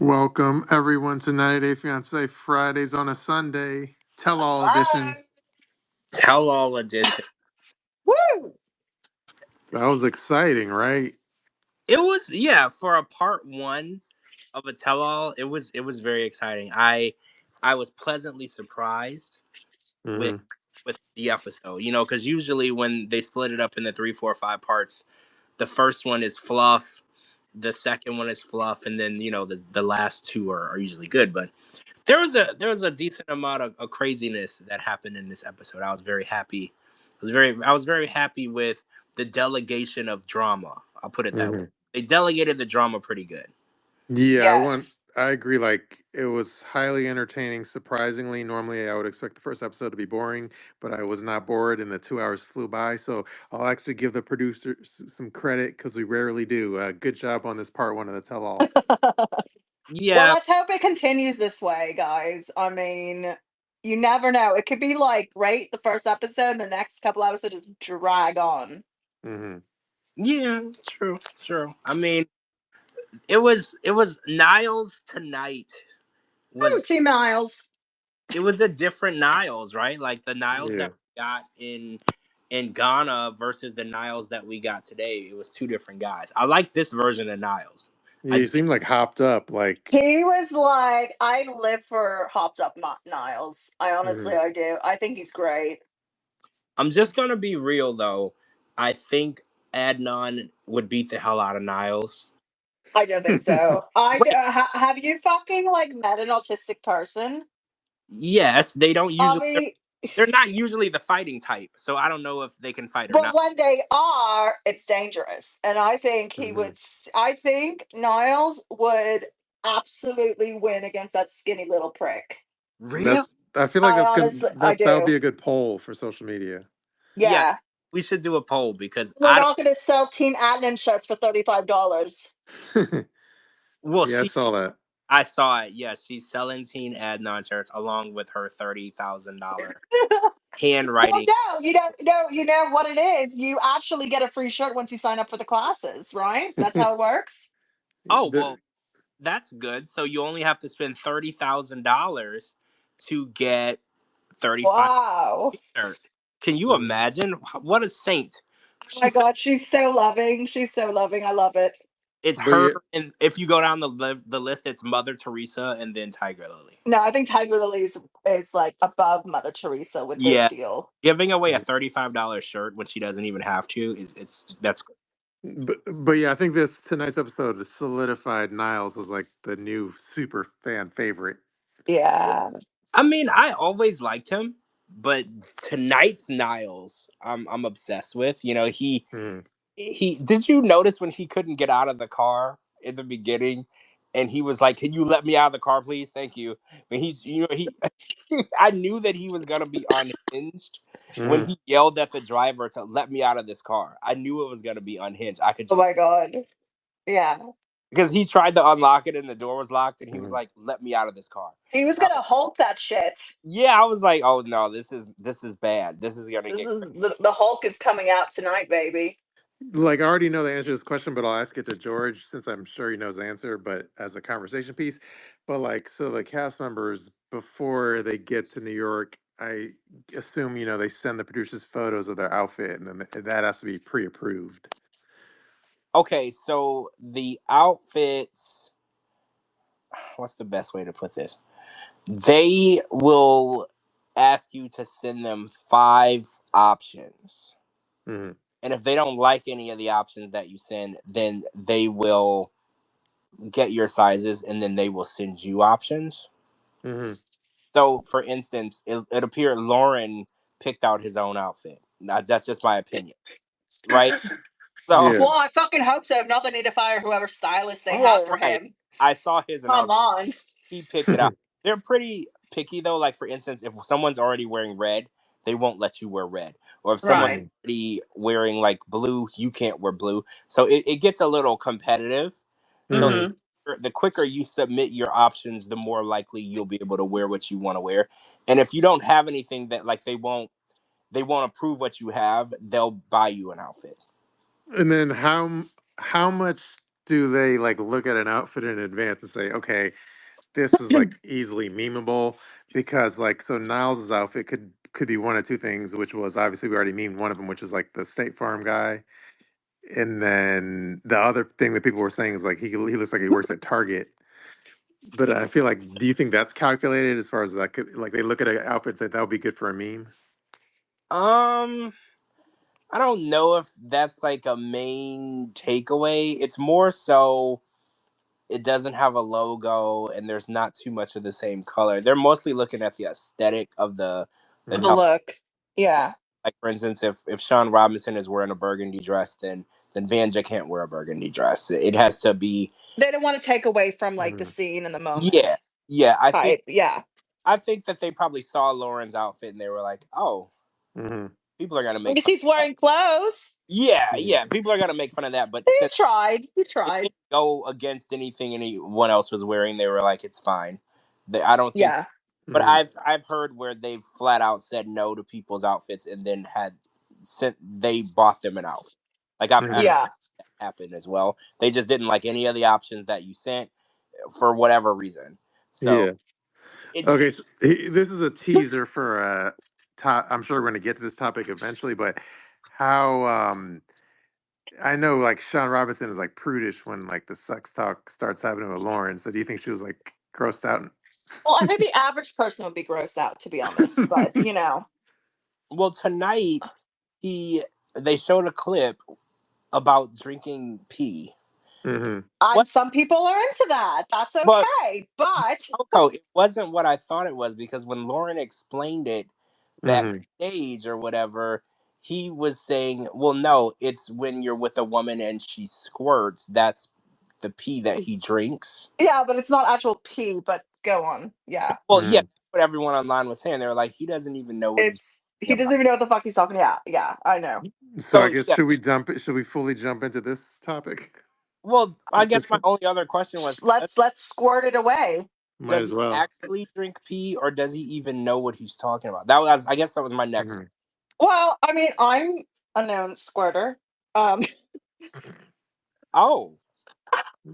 Welcome everyone to 90 Day Fiancé Fridays on a Sunday. Tell all edition. Hello. Tell all edition. Woo! That was exciting, right? It was for a part one of a tell all. It was very exciting. I was pleasantly surprised with Hmm with the episode. Because usually when they split it up into 3, 4, 5 parts, the first one is fluff, the second one is fluff, and then the last two are usually good. But there was a decent amount of craziness that happened in this episode. I was very happy. I was very happy with the delegation of drama. I'll put it that way. hmm They delegated the drama pretty good. Yeah, Yes. I agree. Like it was highly entertaining. Surprisingly, normally I would expect the first episode to be boring, but I was not bored, and the 2 hours flew by. So I'll actually give the producers some credit because we rarely do. Good job on this part one of the tell all. Well, Yeah, let's hope it continues this way, guys. I mean, you never know. It could be like great the first episode, and the next couple episodes just drag on. Hmm yeah, true. I mean, it was Niles tonight Oh, was 2 miles. it was a different Niles, right? Like the Niles Yeah, that we got in Ghana versus the Niles that we got today. It was two different guys. I like this version of Niles. I he seemed like hopped up. Like, He was like, I live for hopped up Niles. mhm. I do. I think he's great. I'm just gonna be real though. I think Adnan would beat the hell out of Niles. I don't think so. I do, Wait, have you fucking like met an autistic person? yes, they don't I usually. mean, They're not usually the fighting type, so I don't know if they can fight or but not. when they are, it's dangerous. And I think he would. Mhm. I think Niles would absolutely win against that skinny little prick. Real? I feel like I that's gonna honestly, I that would do. be a good poll for social media. Yeah, Yeah, we should do a poll because we're I don't. not going to sell Team Adnan shirts for $35. Well, Yeah, I saw that. I saw it. Yeah, she's selling Teen Adnan shirts along with her $30,000 Well, handwriting. no, you know what it is. You actually get a free shirt once you sign up for the classes, right? That's how it works. Oh The- well, that's good. So you only have to spend $30,000 to get 35 Wow. shirt. Can you mhm. imagine? What a saint! Oh my She's God, she's so loving. She's so loving. I love it. It's But her, yeah, and if you go down the list, it's Mother Teresa and then Tiger Lily. No, I think Tiger Lily is like above Mother Teresa with this Yeah, deal. giving away a $35 shirt when she doesn't even have to is it's that's but yeah, I think this tonight's episode has solidified Niles as like the new super fan favorite. Yeah. I mean, I always liked him, but tonight's Niles, I'm obsessed with. Mhm. He did you notice when he couldn't get out of the car in the beginning, and he was like, "Can you let me out of the car, please? Thank you." When he I knew that he was gonna be unhinged when Mhm. he yelled at the driver to let me out of this car. I knew it was gonna be unhinged. I could Oh just my God. Yeah. because he tried to unlock it and the door was locked, and he was Mhm. like, "Let me out of this car." He was I gonna Hulk that shit. Yeah, I was like, "Oh no, this is bad. This is gonna This get." is the Hulk is coming out tonight, baby. Like I already know the answer to this question, but I'll ask it to George since I'm sure he knows the answer, but as a conversation piece. But like, so the cast members before they get to New York, I assume they send the producers photos of their outfit, and then that has to be pre-approved. Okay, so the outfits. What's the best way to put this? They will ask you to send them 5 options. Hmm And if they don't like any of the options that you send, then they will get your sizes and then they will send you options. hmm So, for instance, it appeared Loren picked out his own outfit. Now, that's just my opinion, right? So, Yeah. Well, I fucking hope so. If not, they need to fire whoever stylist they have well, for right. him. I saw his and I was Come on. he picked it out. They're pretty picky though. Like for instance, if someone's already wearing red, they won't let you wear red. Or if someone's Right. hmm already wearing like blue, you can't wear blue. So it gets a little competitive. So hmm Mm-hmm. the quicker you submit your options, the more likely you'll be able to wear what you want to wear. And if you don't have anything that like they won't approve what you have, they'll buy you an outfit. And then how much? do they like look at an outfit in advance and say, okay, this is like easily memeable? Because like, so Niles's outfit could be one of two things, which was obviously we already memed one of them, which is like the State Farm guy. And then the other thing that people were saying is like he looks like he works at Target. But I feel like, do you think that's calculated as far as that could, like they look at an outfit and say that would be good for a meme? I don't know if that's like a main takeaway. It's more so it doesn't have a logo and there's not too much of the same color. They're mostly looking at the aesthetic of the The top. look. Yeah. Like for instance, if Sean Robinson is wearing a burgundy dress, then Vanja can't wear a burgundy dress. It has to be. They don't want to take away from like the Mm-hmm. scene in the moment. Yeah, yeah. Type. Yeah. I think that they probably saw Loren's outfit and they were like, oh, Mm-hmm. people are gonna make Because fun he's of that. wearing clothes. Yeah, Yeah. yeah. People are gonna make fun of that, but He since tried. He it tried. didn't go against anything anyone else was wearing, they were like, it's fine. I don't think. Yeah. But Mm-hmm. I've heard where they've flat out said no to people's outfits and then had sent they bought them an outfit. Like I've Mm-hmm. Yeah. that happen as well. They just didn't like any of the options that you sent for whatever reason. So Yeah. it Okay. So this is a teaser for I'm sure we're going to get to this topic eventually, but how I know like Sean Robinson is like prudish when like the sex talk starts happening with Lauren. So do you think she was like grossed out? Well, I think the average person would be grossed out, to be honest. But well tonight they showed a clip about drinking pee. Mm-hmm. What? some people are into that. That's But okay. But Coco, it wasn't what I thought it was because when Lauren explained it Mm-hmm. backstage or whatever, he was saying, well, no, it's when you're with a woman and she squirts, that's the pee that he drinks. yeah, but it's not actual pee. But go on. Yeah. Well, yeah, what everyone online was saying. They were like, he doesn't even know what he's He talking doesn't about. even know what the fuck he's talking. Yeah. Yeah. I know. So I So, guess yeah, should we fully jump into this topic well, I at this guess my point? only other question was, Let's squirt it away. Might does as he well. actually drink pee or does he even know what he's talking about? That was, I guess that was my next. Mm-hmm. Well, I mean, I'm a known squirter. Um, Oh,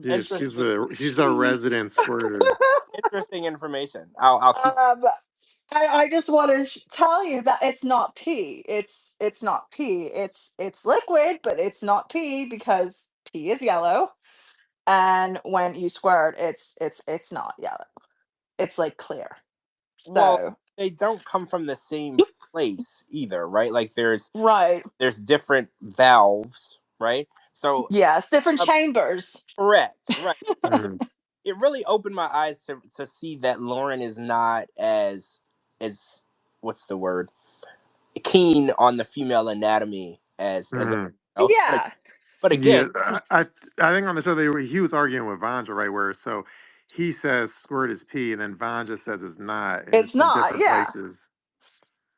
Yeah, interesting, she's our resident squirter. interesting information. I'll keep. um, I just want to tell you that it's not pee. It's not pee. It's liquid, but it's not pee because pee is yellow, and when you squirt, it's not yellow. It's like clear. Well, So they don't come from the same place either, right? Like right, there's different valves, right? So yes, different uh, chambers. correct, right? Mm-hmm. It really opened my eyes to see that Lauren is not as what's the word, keen on the female anatomy as Mm-hmm. else. Yeah, But again, Yeah, I think on the show he was arguing with Vanja, right? Where so he says squirt is pee, and then Vanja says it's not, and it's it's in not. different Yeah, places.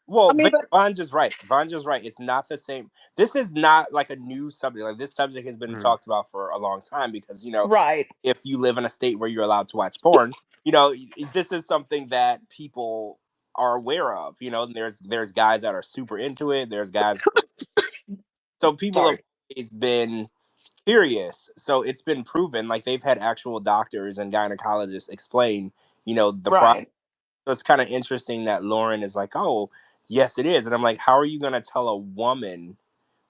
well, I mean, but Vanja's right. Vanja's right. It's not the same. This is not like a new subject. Like this subject has been Mm, talked about for a long time because right, if you live in a state where you're allowed to watch porn, this is something that people are aware of. And there's guys that are super into it. There's guys. So people have sorry, always been curious. So it's been proven. Like they've had actual doctors and gynecologists explain, the process. right. So it's kind of interesting that Loren is like, oh, yes, it is. And I'm like, how are you going to tell a woman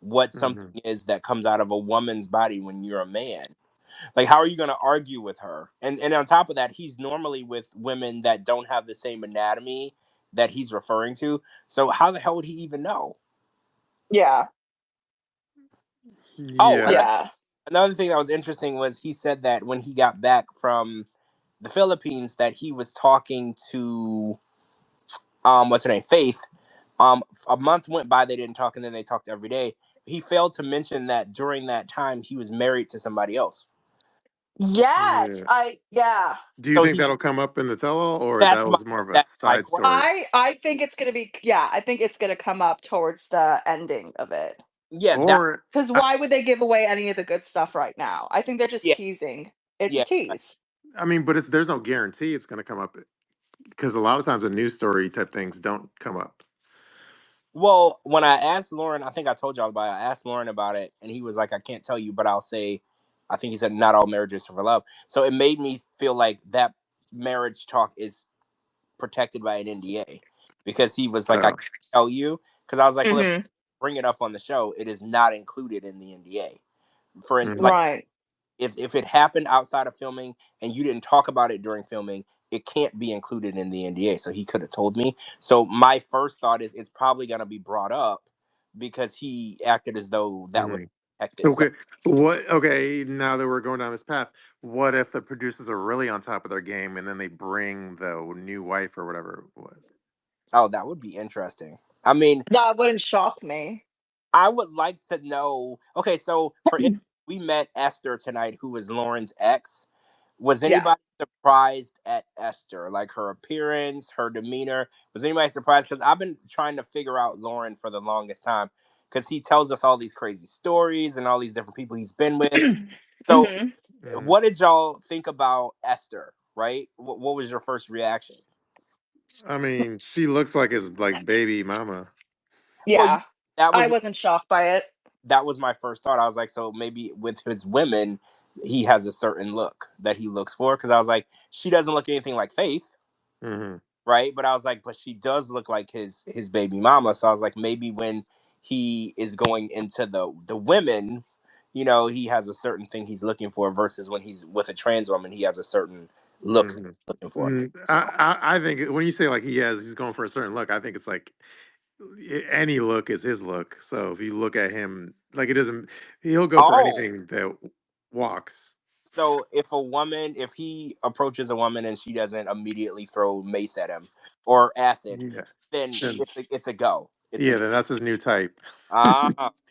what something mhm. is that comes out of a woman's body when you're a man? Like, how are you going to argue with her? And on top of that, he's normally with women that don't have the same anatomy that he's referring to. So how the hell would he even know? Yeah, Oh, Yeah. yeah. another thing that was interesting was he said that when he got back from the Philippines, that he was talking to what's her name, Faith. A month went by, they didn't talk, and then they talked every day. He failed to mention that during that time he was married to somebody else. Yes, Yeah. yeah. Do you So think that'll come up in the tell-all, or that that's my was more of a that's my side question. story? I think it's gonna be yeah. I think it's gonna come up towards the ending of it. Yeah, that Or Because I, why would they give away any of the good stuff right now? I think they're just yeah, teasing. It's a yeah. tease. I mean, but there's no guarantee it's going to come up because a lot of times the news story type things don't come up. Well, when I asked Loren, I think I told y'all about it. I asked Loren about it, and he was like, "I can't tell you, but I'll say, I think he said not all marriages are for love. So it made me feel like that marriage talk is protected by an NDA because he was like, I Oh. can't tell you. Because I was like, well, if Hmm. I bring it up on the show, it is not included in the NDA. Mhm. Like, Right. if it happened outside of filming and you didn't talk about it during filming, it can't be included in the NDA. So he could have told me. So my first thought is it's probably going to be brought up because he acted as though that was Mhm. protected. So Okay. What? Okay. Now that we're going down this path, what if the producers are really on top of their game and then they bring the new wife or whatever it was? oh, that would be interesting. I mean, That wouldn't shock me. I would like to know. Okay, so we met Esther tonight, who was Lauren's ex. Was Yeah. anybody surprised at Esther, like her appearance, her demeanor? Was anybody surprised? Because I've been trying to figure out Lauren for the longest time, because he tells us all these crazy stories and all these different people he's been with. So, Hmm. Mhm. what did y'all think about Esther? Right? What was your first reaction? I mean, she looks like his like baby mama. Well, Yeah. that I was wasn't shocked by it. my first thought. I was like, so maybe with his women, he has a certain look that he looks for. Because I was like, she doesn't look anything like Faith, Hmm. right? But I was like, but she does look like his baby mama. So I was like, maybe when he is going into the women, he has a certain thing he's looking for versus when he's with a trans woman, he has a certain look Hmm. looking for. I think when you say like he's going for a certain look, I think it's like any look is his look. So if you look at him, like it doesn't, he'll go for Oh, anything that walks. so if he approaches a woman and she doesn't immediately throw mace at him or acid, Yeah. then Then it's a go. It's a yeah, go. then that's his new type.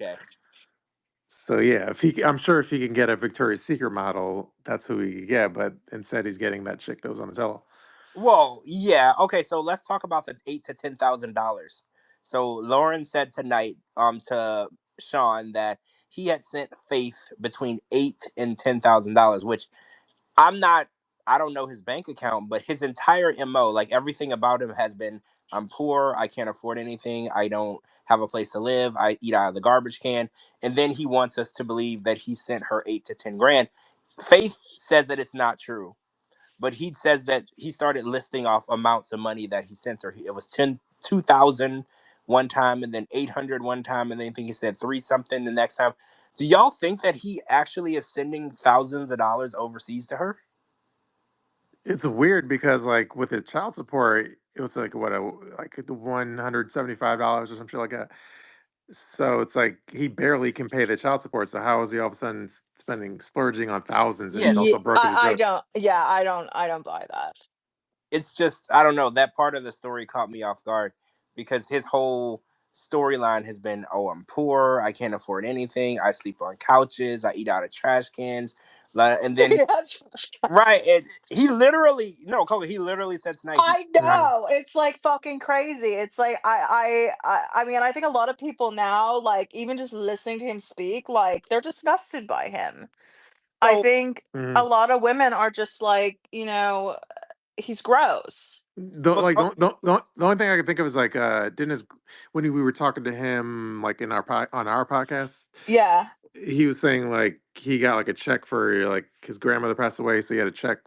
Okay. So yeah, I'm sure if he can get a Victoria's Secret model, that's who he could get. But instead, he's getting that chick that was on the tell. Well, yeah. Okay, so let's talk about the $8,000 to $10,000. So Lauren said tonight to Sean that he had sent Faith between $8,000 and $10,000, which I'm not. I don't know his bank account, but his entire mo, like everything about him, has been: I'm poor, I can't afford anything, I don't have a place to live, I eat out of the garbage can, and then he wants us to believe that he sent her 8 to 10 grand. Faith says that it's not true, but he says that he started listing off amounts of money that he sent her. It was 2,000 one time, and then 800 one time, and then I think he said three something the next time. Do y'all think that he actually is sending thousands of dollars overseas to her? It's weird because like with his child support, it was like what like $175 or some shit like that. So it's like he barely can pay the child support. So how is he all of a sudden spending splurging on thousands and Yeah, he's Yeah, also broke as a I joke? don't. Yeah, I don't buy that. it's just, I don't know. That part of the story caught me off guard because his whole storyline has been, oh, I'm poor, I can't afford anything, I sleep on couches, I eat out of trash cans, and then Yeah, trash cans. right, and he literally no, Kobe, he literally said tonight he I Mhm. know. It's like fucking crazy. It's like I mean, I think a lot of people now, like even just listening to him speak, like they're disgusted by him. I so think a Mhm. lot of women are just like, he's gross. Don't but like don't the only thing I can think of is like didn't his when we were talking to him like in on our podcast, Yeah. he was saying like he got like a check for like his grandmother passed away, so he had a check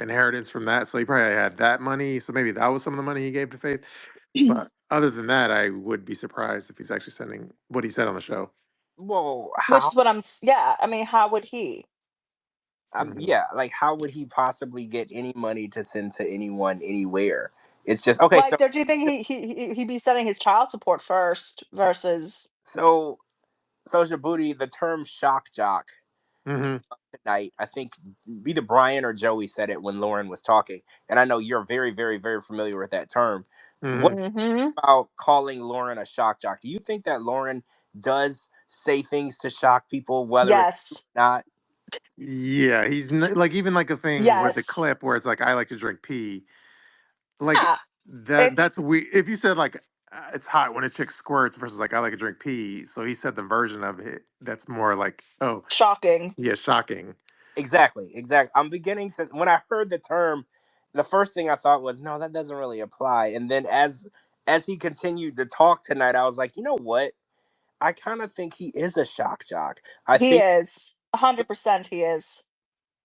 inheritance from that. So he probably had that money. So maybe that was some of the money he gave to Faith. But other than that, I would be surprised if he's actually sending what he said on the show. well, Which how is what yeah, I mean, how would he? Hmm. yeah, like how would he possibly get any money to send to anyone anywhere? It's just okay. Like, don't you think he'd be setting his child support first versus So social booty, the term shock jock Hmm. tonight. I think either Brian or Joey said it when Loren was talking, and I know you're very, very, very familiar with that term. What Hmm. Mhm. about calling Loren a shock jock? Do you think that Loren does say things to shock people, whether it's true Yes. or not? Yeah, like even like a thing where the Yes. clip where it's like I like to drink pee. Like Yeah. that's It's we if you said like it's hot when a chick squirts versus like I like to drink pee. So he said the version of it that's more like oh shocking. yeah shocking. Exactly, exactly. I'm beginning to when I heard the term, the first thing I thought was, no, that doesn't really apply. And then as he continued to talk tonight, I was like, you know what? I kind of think he is a shock jock. I He think is. 100% he is.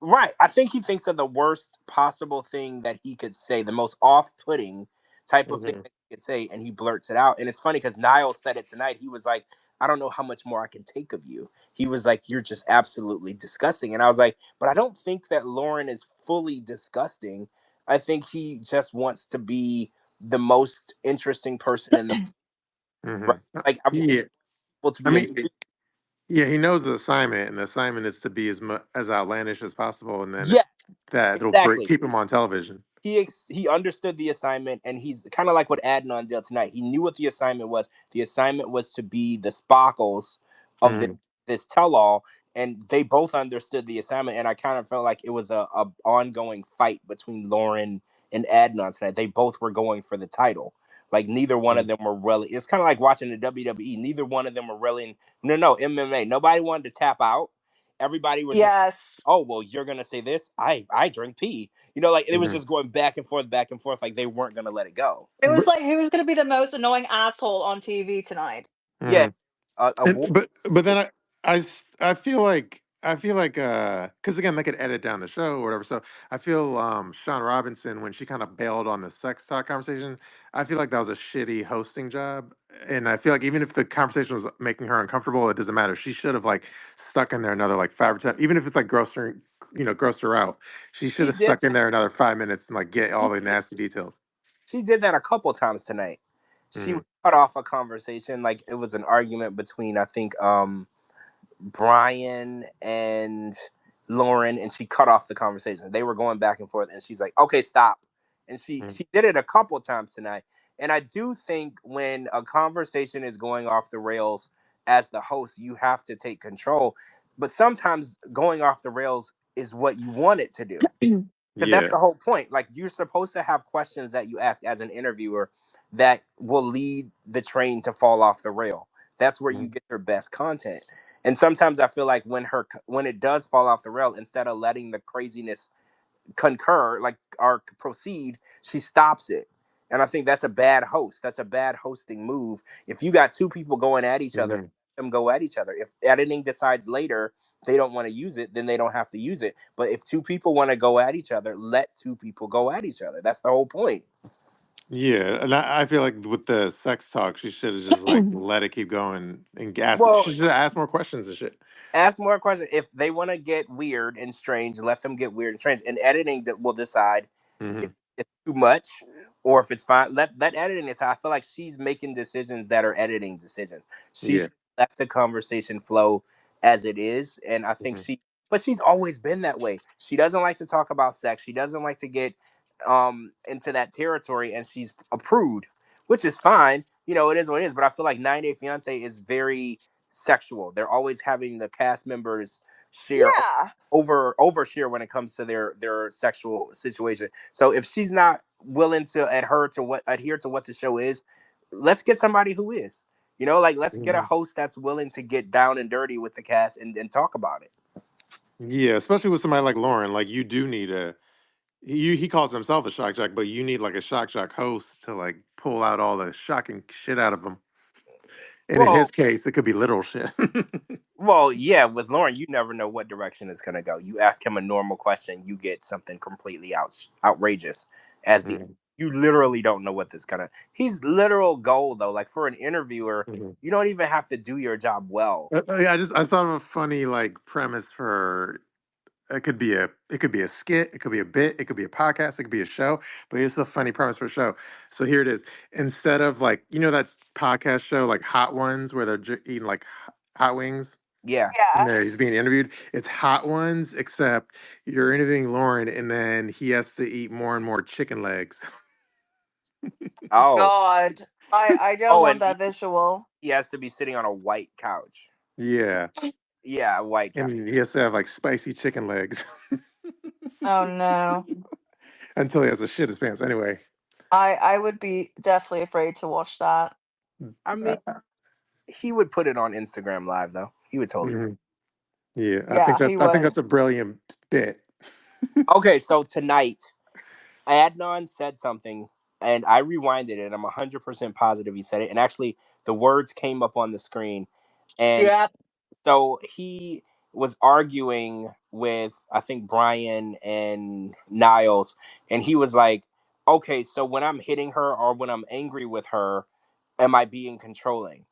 Right. I think he thinks of the worst possible thing that he could say, the most off-putting type of thing Hmm. that he could say, and he blurts it out. And it's funny because Niles said it tonight. He was like, I don't know how much more I can take of you. He was like, you're just absolutely disgusting. And I was like, but I don't think that Loren is fully disgusting. I think he just wants to be the most interesting person in the Hmm. right. Like, he Yeah. wants to I be mean, yeah, he knows the assignment, and the assignment is to be as outlandish as possible, and then yeah, that'll exactly. keep him on television. He understood the assignment, and he's kind of like what Adnan did tonight. He knew what the assignment was. The assignment was to be the sparkles of Hmm. this tell all, and they both understood the assignment. And I kind of felt like it was a ongoing fight between Loren and Adnan tonight. They both were going for the title. Like neither one of them were really. It's kind of like watching the WWE. Neither one of them were really. No MMA. Nobody wanted to tap out. Everybody was just, Yes. oh well, you're gonna say this. I drink pee. Like it was Hmm. just going back and forth. Like they weren't gonna let it go. It was But, like he was going to be the most annoying asshole on TV tonight. Yeah, mhm. a war. But then I feel like because again they could edit down the show or whatever. So I feel Sean Robinson, when she kind of bailed on the sex talk conversation, I feel like that was a shitty hosting job. And I feel like even if the conversation was making her uncomfortable, it doesn't matter. She should have like stuck in there another like 5 or 10, even if it's like grossed her out. She should She have did. stuck in there another 5 minutes and like get all She, the nasty details. she did that a couple times tonight. She Hmm. would cut off a conversation like it was an argument between I think Brian and Loren, and she cut off the conversation. They were going back and forth, and she's like, "Okay, stop." And she did it a couple times tonight. And I do think when a conversation is going off the rails, as the host, you have to take control. But sometimes going off the rails is what you want it to do. Because that's Yeah. the whole point. Like you're supposed to have questions that you ask as an interviewer that will lead the train to fall off the rail. That's where you Mhm. get your best content. And sometimes I feel like when it does fall off the rail, instead of letting the craziness concur, like or proceed, she stops it. And I think that's a bad host. That's a bad hosting move. If you got two people going at each other, Mhm. let them go at each other. If editing decides later they don't want to use it, then they don't have to use it. But if two people want to go at each other, let two people go at each other. That's the whole point. Yeah, and I feel like with the sex talk, she should have just like let it keep going and gas. Well, She should have asked more questions and shit. ask more questions. If they want to get weird and strange, let them get weird and strange. And editing that will decide if Hmm. it's too much or if it's fine. Let editing decide. I feel like she's making decisions that are editing decisions. She Yeah. should let the conversation flow as it is. And I think Hmm. but she's always been that way. She doesn't like to talk about sex. She doesn't like to get into that territory, and she's a prude, which is fine. It is what it is. But I feel like 90 Day Fiance is very sexual. They're always having the cast members share Yeah. overshare when it comes to their sexual situation. So if she's not willing to adhere to what the show is, let's get somebody who is. Like let's get a Hmm. host that's willing to get down and dirty with the cast and talk about it. Yeah, especially with somebody like Lauren. Like you do need he calls himself a shock jock, but you need like a shock jock host to like pull out all the shocking shit out of him. And in Well, his case, it could be literal shit. well, yeah, with Lauren, you never know what direction it's gonna go. You ask him a normal question, you get something completely outrageous. As the Mhm. You literally don't know what this gonna. He's literal gold though. Like for an interviewer, Mhm. you don't even have to do your job well. Yeah, I thought of a funny like premise for it could be a skit, it could be a bit, it could be a podcast, it could be a show, but it's a funny premise for a show. So here it is. Instead of like that podcast show like Hot Ones where they're eating like hot wings Yeah. and he's Yes. being interviewed, it's Hot Ones except you're interviewing Lauren and then he has to eat more and more chicken legs. Oh. God. I don't Oh, want and that visual. he has to be sitting on a white couch. Yeah. Yeah, a white couch. And he has to have like spicy chicken legs Oh no. until he has to shit his pants. Anyway. I would be definitely afraid to watch that. I mean, Uh, he would put it on Instagram Live though. He would totally. mhm. Yeah, Yeah, he I think would. that's a brilliant bit. Okay, so tonight Adnan said something, and I rewinded it. And I'm 100% positive he said it. And actually, the words came up on the screen. And Yeah. so he was arguing with, I think, Brian and Niles, and he was like, okay, so when I'm hitting her or when I'm angry with her, am I being controlling?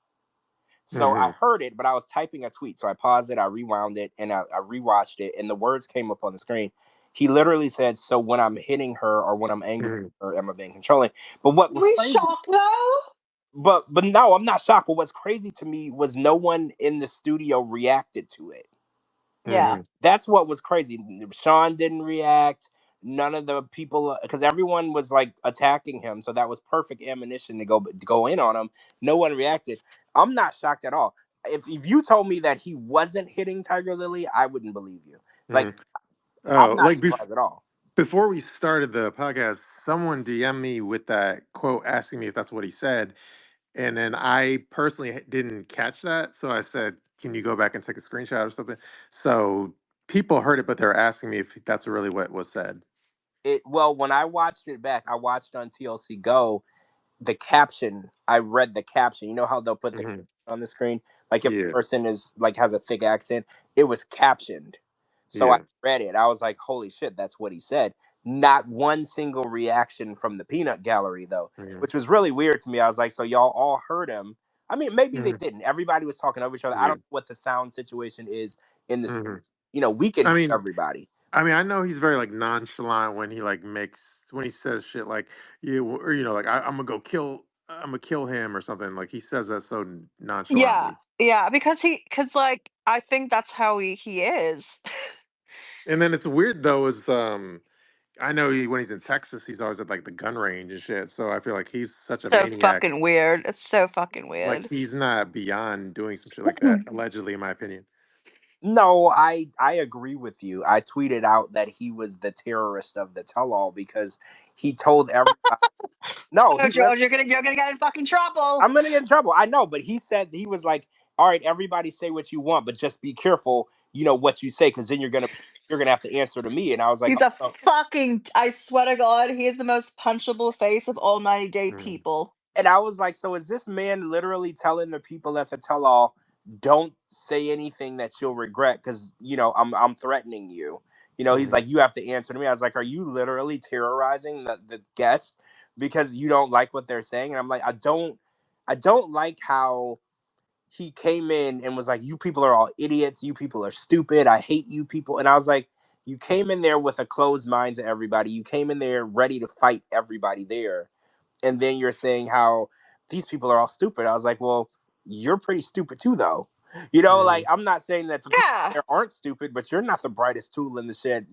So I Mm-hmm. heard it, but I was typing a tweet. So I paused it, I rewound it, and I rewatched it, and the words came up on the screen. He literally said, so when I'm hitting her or when I'm angry Mm-hmm. with her, am I being controlling? But what was We crazy, shocked though. but no, I'm not shocked. But what's crazy to me was no one in the studio reacted to it. Yeah. That's what was crazy. Sean didn't react. None of the people, because everyone was like attacking him, so that was perfect ammunition to go in on him. No one reacted. I'm not shocked at all. If you told me that he wasn't hitting Tiger Lily, I wouldn't believe you. Like, Mm-hmm. I'm Oh, not surprised at all. before we started the podcast, someone DM'd me with that quote asking me if that's what he said. And then I personally didn't catch that. So I said, can you go back and take a screenshot or something? So people heard it, but they're asking me if that's really what was said. Well, when I watched it back, I watched on TLC Go, the caption, I read the caption. You know how they'll put the Hmm. on the screen? Like if the Yeah. person is like has a thick accent, it was captioned. So I Yeah. read it. I was like, holy shit, that's what he said. Not one single reaction from the peanut gallery though, Hmm. which was really weird to me. I was like, so y'all all heard him. I mean, maybe they Hmm. didn't. Everybody was talking over each other. I Yeah. don't know what the sound situation is in this. Hmm. We can I hear mean, everybody. I know he's very like nonchalant when he like makes when he says shit like yeah, or like I'm gonna kill him or something. Like he says that so Yeah. nonchalantly. Yeah. Because like I think that's how he is. And then it's weird though is I know when he's in Texas, he's always at like the gun range and shit. So I feel like he's such a So maniac. fucking weird. It's so fucking Like weird. he's not beyond doing some shit like that, allegedly, in my opinion. No, I agree with you. I tweeted out that he was the terrorist of the tell-all because he told everybody. No, Oh, George, you're gonna get in fucking trouble. I'm gonna get in trouble. I know, but he said he was like, "All right, everybody say what you want, but just be careful, what you say, because then you're gonna have to answer to me." And I was like, He's a oh. fucking. I swear to God, he is the most punchable face of all 90-day Mm, people. And I was like, so is this man literally telling the people at the tell-all, don't say anything that you'll regret because I'm threatening you. He's mm, like, you have to answer to me. I was like, are you literally terrorizing the guests because you don't like what they're saying? And I'm like, I don't like how he came in and was like, you people are all idiots, you people are stupid, I hate you people. And I was like, you came in there with a closed mind to everybody. You came in there ready to fight everybody there, and then you're saying how these people are all stupid. I was like, well, you're pretty stupid too, though. Like mm, I'm not saying that the people Yeah. there aren't stupid, but you're not the brightest tool in the shed.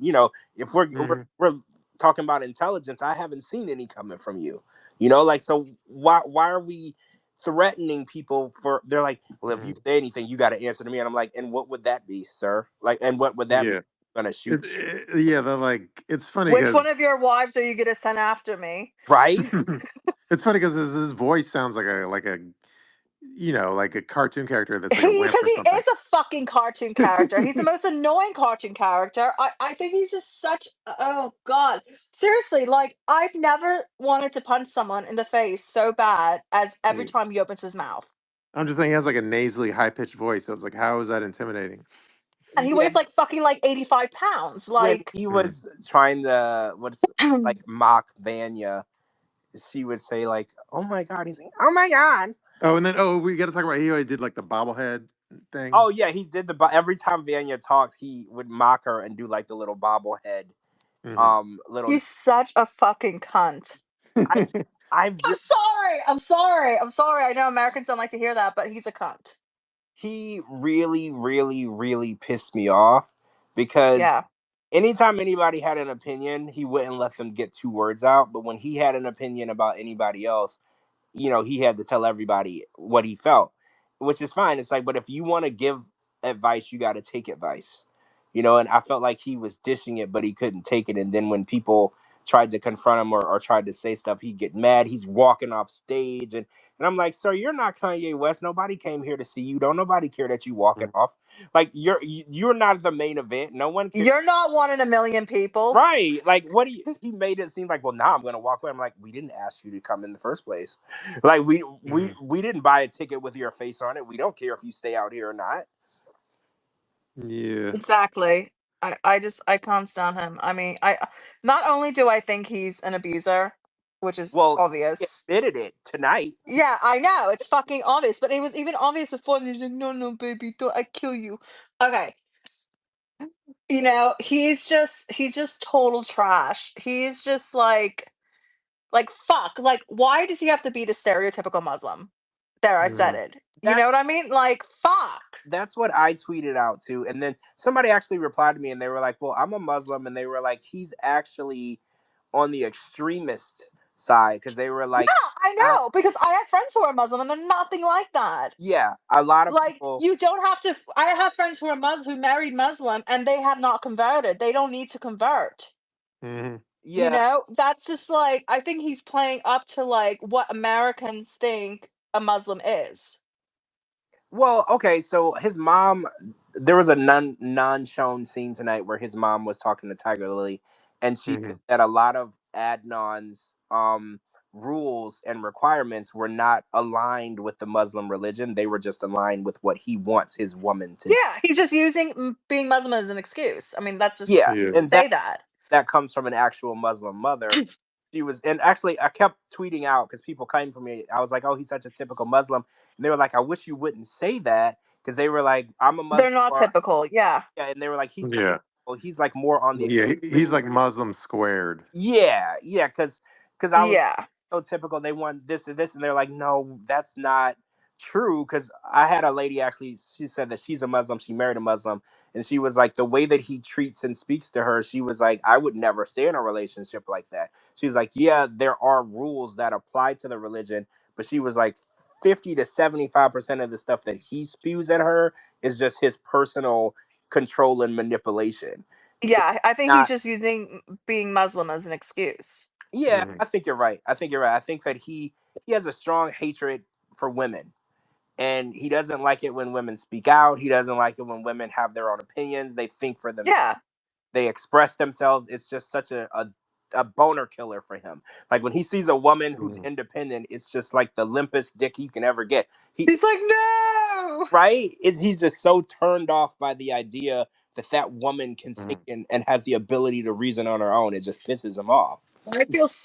If we're, mm, we're talking about intelligence, I haven't seen any coming from you. Like, so why are we threatening people for? They're like, well, if you mm. say anything, you got to answer to me, and I'm like, and what would that be, sir? Like, and what would that mean? Yeah. Gonna shoot, Yeah, they're like it's funny Which one because of your wives are you gonna send after me? right? it's funny because his voice sounds like a like a cartoon character that's like a wimp Because or he something. is a fucking cartoon character. He's the most annoying cartoon character. I think he's just such. Oh God, seriously, like I've never wanted to punch someone in the face so bad as every Yeah. time he opens his mouth. I'm just saying he has like a nasally high pitched voice. So it's like, how is that intimidating? And he Yeah, weighs like fucking like 85 pounds. when Like he Mm. was trying to like mock Vanya, she would say like, "Oh my god," he's like, "Oh my god." Oh, and then we got to talk about he always did like the bobblehead thing. Oh yeah, he did every time Vanya talks, he would mock her and do like the little bobblehead, Hmm. little. he's such a fucking cunt. I I I'm sorry. I'm sorry. I'm sorry. I know Americans don't like to hear that, but he's a cunt. he really, really, really pissed me off because Yeah. anytime anybody had an opinion, he wouldn't let them get two words out. But when he had an opinion about anybody else, he had to tell everybody what he felt, which is fine. It's like, but if you want to give advice, you got to take advice, and I felt like he was dishing it, but he couldn't take it. And then when people tried to confront him or tried to say stuff, he'd get mad. He's walking off stage. And I'm like, sir, you're not Kanye West. Nobody came here to see you. Don't nobody care that you walking off. Like, you're not the main event. No one cares. You're not one in a million people. Right. Like, he made it seem like, well, now I'm gonna walk away. I'm like, we didn't ask you to come in the first place. Like, we we Hmm. we didn't buy a ticket with your face on it. We don't care if you stay out here or not. Yeah. Exactly. I can't stand him. I mean, I not only do I think he's an abuser, which is Well, he obvious. admitted it tonight. Yeah, I know it's fucking obvious, but it was even obvious before. And he's like, "No, no, baby, don't I kill you?" Okay, he's just total trash. He's just like fuck. Like, why does he have to be the stereotypical Muslim? There, I said Mhm. it. You know That's what I mean? Like, fuck. that's what I tweeted out too. And then somebody actually replied to me and they were like, "Well, I'm a Muslim," and they were like, "He's actually on the extremist side," because they were Yeah, like, I not, know because I have friends who are Muslim and they're nothing like that. yeah, a lot of Like, people, you don't have to. I have friends who are Muslim who married Muslim and they have not converted. They don't need to convert. Mhm. You yeah. know, that's just like I think he's playing up to like what Americans think a Muslim is. Well, okay, so his mom, there was a non-shown scene tonight where his mom was talking to Tiger Lily, and she said Mhm. that a lot of Adnan's rules and requirements were not aligned with the Muslim religion. They were just aligned with what he wants his woman to do. Yeah, he's just using being Muslim as an excuse. I mean, that's Yeah, just Yeah. to and say that. that comes from an actual Muslim mother. She was, and actually, I kept tweeting out because people came for me. I was like, "Oh, he's such a typical Muslim," and they were like, "I wish you wouldn't say that," because they were like, "I'm a Muslim," They're not or typical. Yeah. yeah, and they were like, "He's not. Yeah. Well, he's like more on the Yeah. He's extreme." like Muslim squared. Yeah, yeah, because I was Yeah. so typical. They want this and this, and they're like, no, that's not true. Because I had a lady actually, she said that she's a Muslim. She married a Muslim, and she was like, the way that he treats and speaks to her, she was like, I would never stay in a relationship like that. She's like, yeah, there are rules that apply to the religion, but she was like, 50 to 75% of the stuff that he spews at her is just his personal control and manipulation. It's Yeah, I think he's not. just using being Muslim as an excuse. Yeah, Mhm. I think you're right. I think you're right. I think that he has a strong hatred for women, and he doesn't like it when women speak out. He doesn't like it when women have their own opinions. They think for them. Yeah. They express themselves. It's just such a boner killer for him. Like when he sees a woman who's Mhm. independent, it's just like the limpest dick he can ever get. He He's like, no. right? He's just so turned off by the idea that that woman can think Mhm. and has the ability to reason on her own. It just pisses him off.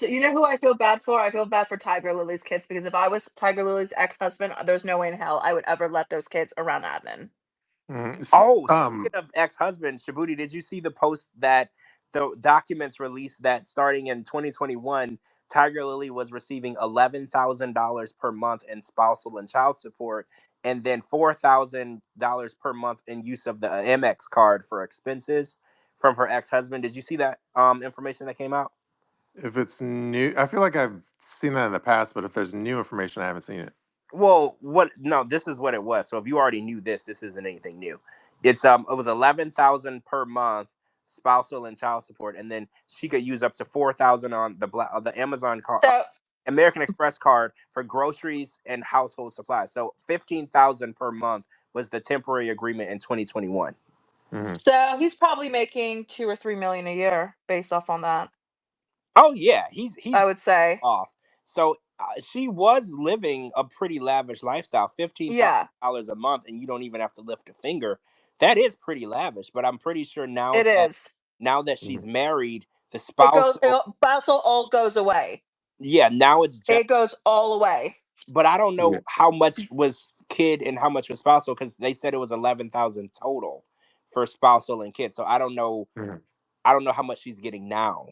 You know who I feel bad for? I feel bad for Tiger Lily's kids because if I was Tiger Lily's ex-husband, there's no way in hell I would ever let those kids around Adnan. Mhm. Oh, speaking of ex-husband, Shabooty, did you see the post that the documents released that starting in 2021, Tiger Lily was receiving $11,000 per month in spousal and child support, and then $4,000 per month in use of the Amex card for expenses from her ex-husband? Did you see that information that came out? If it's new, I feel like I've seen that in the past, but if there's new information, I haven't seen it. Well, what? No, this is what it was. So if you already knew this, this isn't anything new. It was 11,000 per month spousal and child support, and then she could use up to 4,000 on the Amazon card, So American Express card for groceries and household supplies. So 15,000 per month was the temporary agreement in 2021. Mhm. so he's probably making 2 or 3 million a year based off on that. Oh yeah, he's I would say. off. So she was living a pretty lavish lifestyle, fifteen thousand Yeah, dollars a month, and you don't even have to lift a finger. That is pretty lavish. But I'm pretty sure it is. now that she's Mhm. married, the It goes. spousal, Basel all goes away. yeah, now it's just. It goes all away. But I don't Yeah. know how much was kid and how much was spousal because they said it was 11,000 total for spousal and kids. So I don't know. Mhm. I don't know how much she's getting now.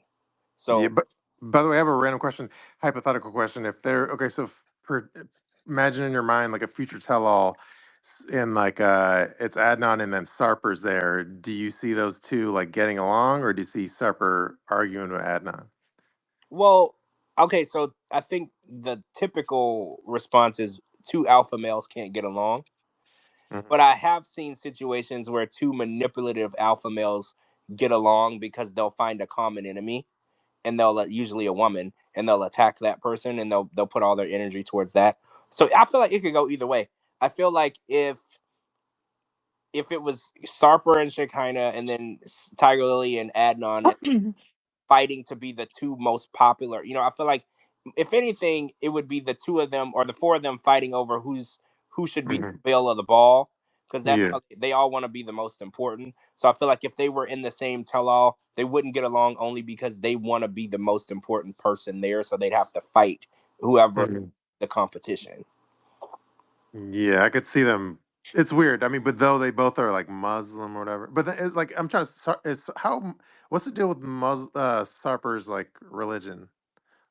Yeah, So but by the way, I have a random question, hypothetical question. If they're okay, so imagine in your mind like a future tell-all, and like it's Adnan and then Sarper's there. Do you see those two like getting along, or do you see Sarper arguing with Adnan? well, okay, so I think the typical response is two alpha males can't get along. Mhm. But I have seen situations where two manipulative alpha males get along because they'll find a common enemy and usually a woman and they'll attack that person and they'll put all their energy towards that. So I feel like it could go either way. I feel like if it was Sarper and Shekinah and then Tiger Lily and Adnan fighting to be the two most popular. I feel like if anything, it would be the two of them or the four of them fighting over who should be the Mhm. belle of the ball. because that's how they all want to be the most important. So I feel like if they were in the same tell-all, they wouldn't get along only because they want to be the most important person there. So they'd have to fight whoever the competition. Yeah, I could see them. It's weird. I mean, but though they both are like Muslim or whatever, but it's like I'm trying to. Is how? What's the deal with Sarper's like religion?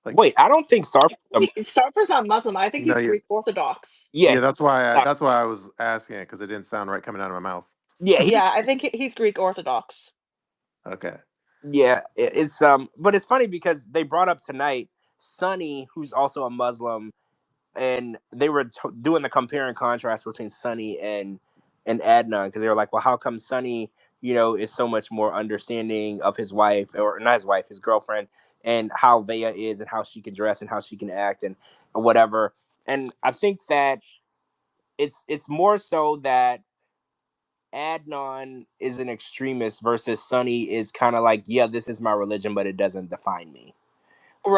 Like, Wait, I don't think Sarp. Sarper's not Muslim. I think no, he's Greek Orthodox. Yeah, yeah, that's why. That's why I was asking it because it didn't sound right coming out of my mouth. yeah, Yeah, I think he's Greek Orthodox. Okay. yeah. It's but it's funny because they brought up tonight Sonny, who's also a Muslim, and they were doing the compare and contrast between Sonny and Adnan because they were like, well, how come Sonny, is so much more understanding of his wife, or not his wife, his girlfriend, and how Vaya is and how she can dress and how she can act and whatever. And I think that it's more so that Adnan is an extremist versus Sonny is kind of like, yeah, this is my religion, but it doesn't define me.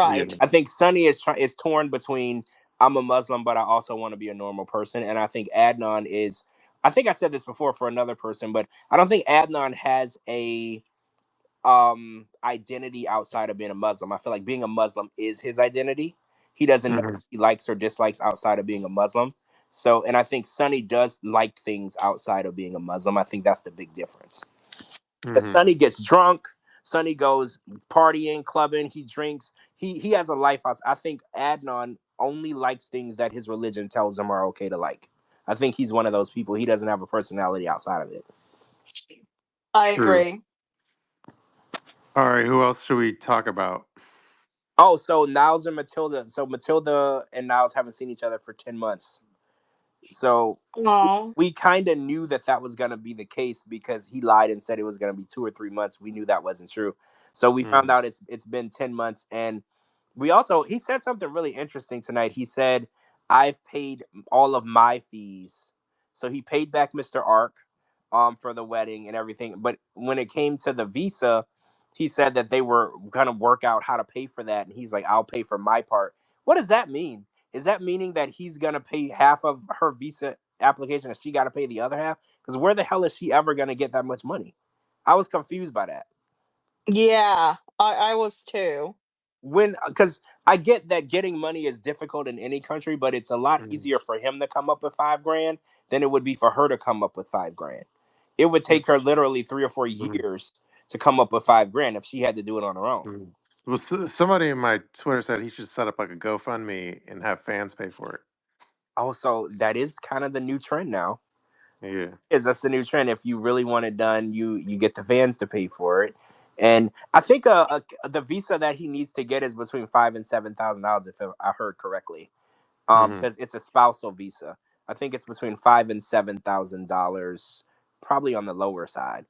Yeah. Right. I think Sonny is torn between I'm a Muslim, but I also want to be a normal person, and I think Adnan is. I think I said this before for another person, but I don't think Adnan has a identity outside of being a Muslim. I feel like being a Muslim is his identity. He doesn't know what he likes or dislikes outside of being a Muslim. So, and I think Sonny does like things outside of being a Muslim. I think that's the big difference. Sonny gets drunk. Sonny goes partying, clubbing. He drinks. He has a life house. I think Adnan only likes things that his religion tells him are okay to like. I think he's one of those people. He doesn't have a personality outside of it. I True. agree. All right. Who else should we talk about? Oh, so Niles and Matilda. So Matilda and Niles haven't seen each other for 10 months. So Oh. we kind of knew that was going to be the case because he lied and said it was going to be 2 or 3 months. We knew that wasn't true. So we found out it's been 10 months. And he said something really interesting tonight. He said, I've paid all of my fees. So he paid back Mr. Ark for the wedding and everything. But when it came to the visa, he said that they were going to work out how to pay for that. And he's like, I'll pay for my part. What does that mean? Is that meaning that he's going to pay half of her visa application and she got to pay the other half? Because where the hell is she ever going to get that much money? I was confused by that. Yeah, I was too. Because I get that getting money is difficult in any country, but it's a lot easier for him to come up with $5,000 than it would be for her to come up with $5,000. It would take her literally 3 or 4 years to come up with $5,000 if she had to do it on her own. Well, somebody in my Twitter said he should set up like a GoFundMe and have fans pay for it. Also, that is kind of the new trend now. Yeah. That's the new trend. If you really want it done, you get the fans to pay for it. And I think the visa that he needs to get is between $5,000 and $7,000, if I heard correctly. Because it's a spousal visa. I think it's between $5,000 and $7,000, probably on the lower side.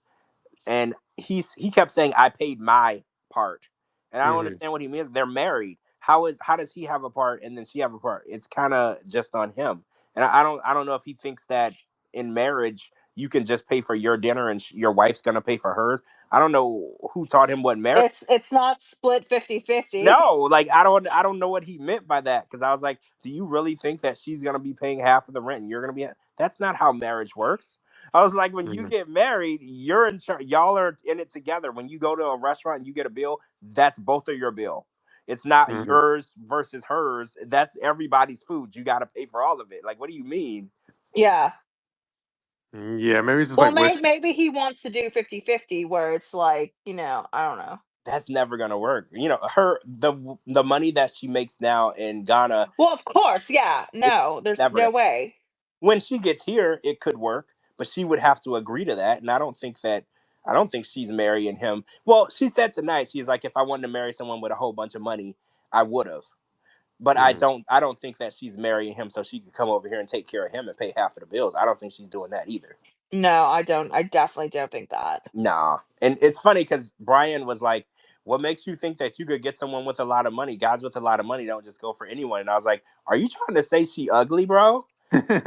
And he kept saying, I paid my part. And I don't understand what he means. They're married. How does he have a part and then she have a part? It's kind of just on him. And I don't know if he thinks that in marriage you can just pay for your dinner and your wife's gonna pay for hers. I don't know who taught him what marriage. It's not split 50-50. No, like I don't know what he meant by that, because I was like, do you really think that she's gonna be paying half of the rent and you're gonna be? That's not how marriage works. I was like, when you get married, you're in charge. Y'all are in it together. When you go to a restaurant and you get a bill, that's both of your bill. It's not yours versus hers. That's everybody's food. You got to pay for all of it. Like, what do you mean? Yeah. Yeah, maybe it's just Well, like wish. maybe he wants to do 50-50 where it's like, I don't know. That's never gonna work. The money that she makes now in Ghana, Well, of course, yeah. it's No, there's never no gonna. way. When she gets here, it could work, but she would have to agree to that. And I don't think she's marrying him. Well, she said tonight, she's like, if I wanted to marry someone with a whole bunch of money, I would have. But I don't think that she's marrying him so she could come over here and take care of him and pay half of the bills. I don't think she's doing that either. No, I don't. I definitely don't think that. Nah. And it's funny because Brian was like, what makes you think that you could get someone with a lot of money? Guys with a lot of money don't just go for anyone. And I was like, are you trying to say she ugly, bro?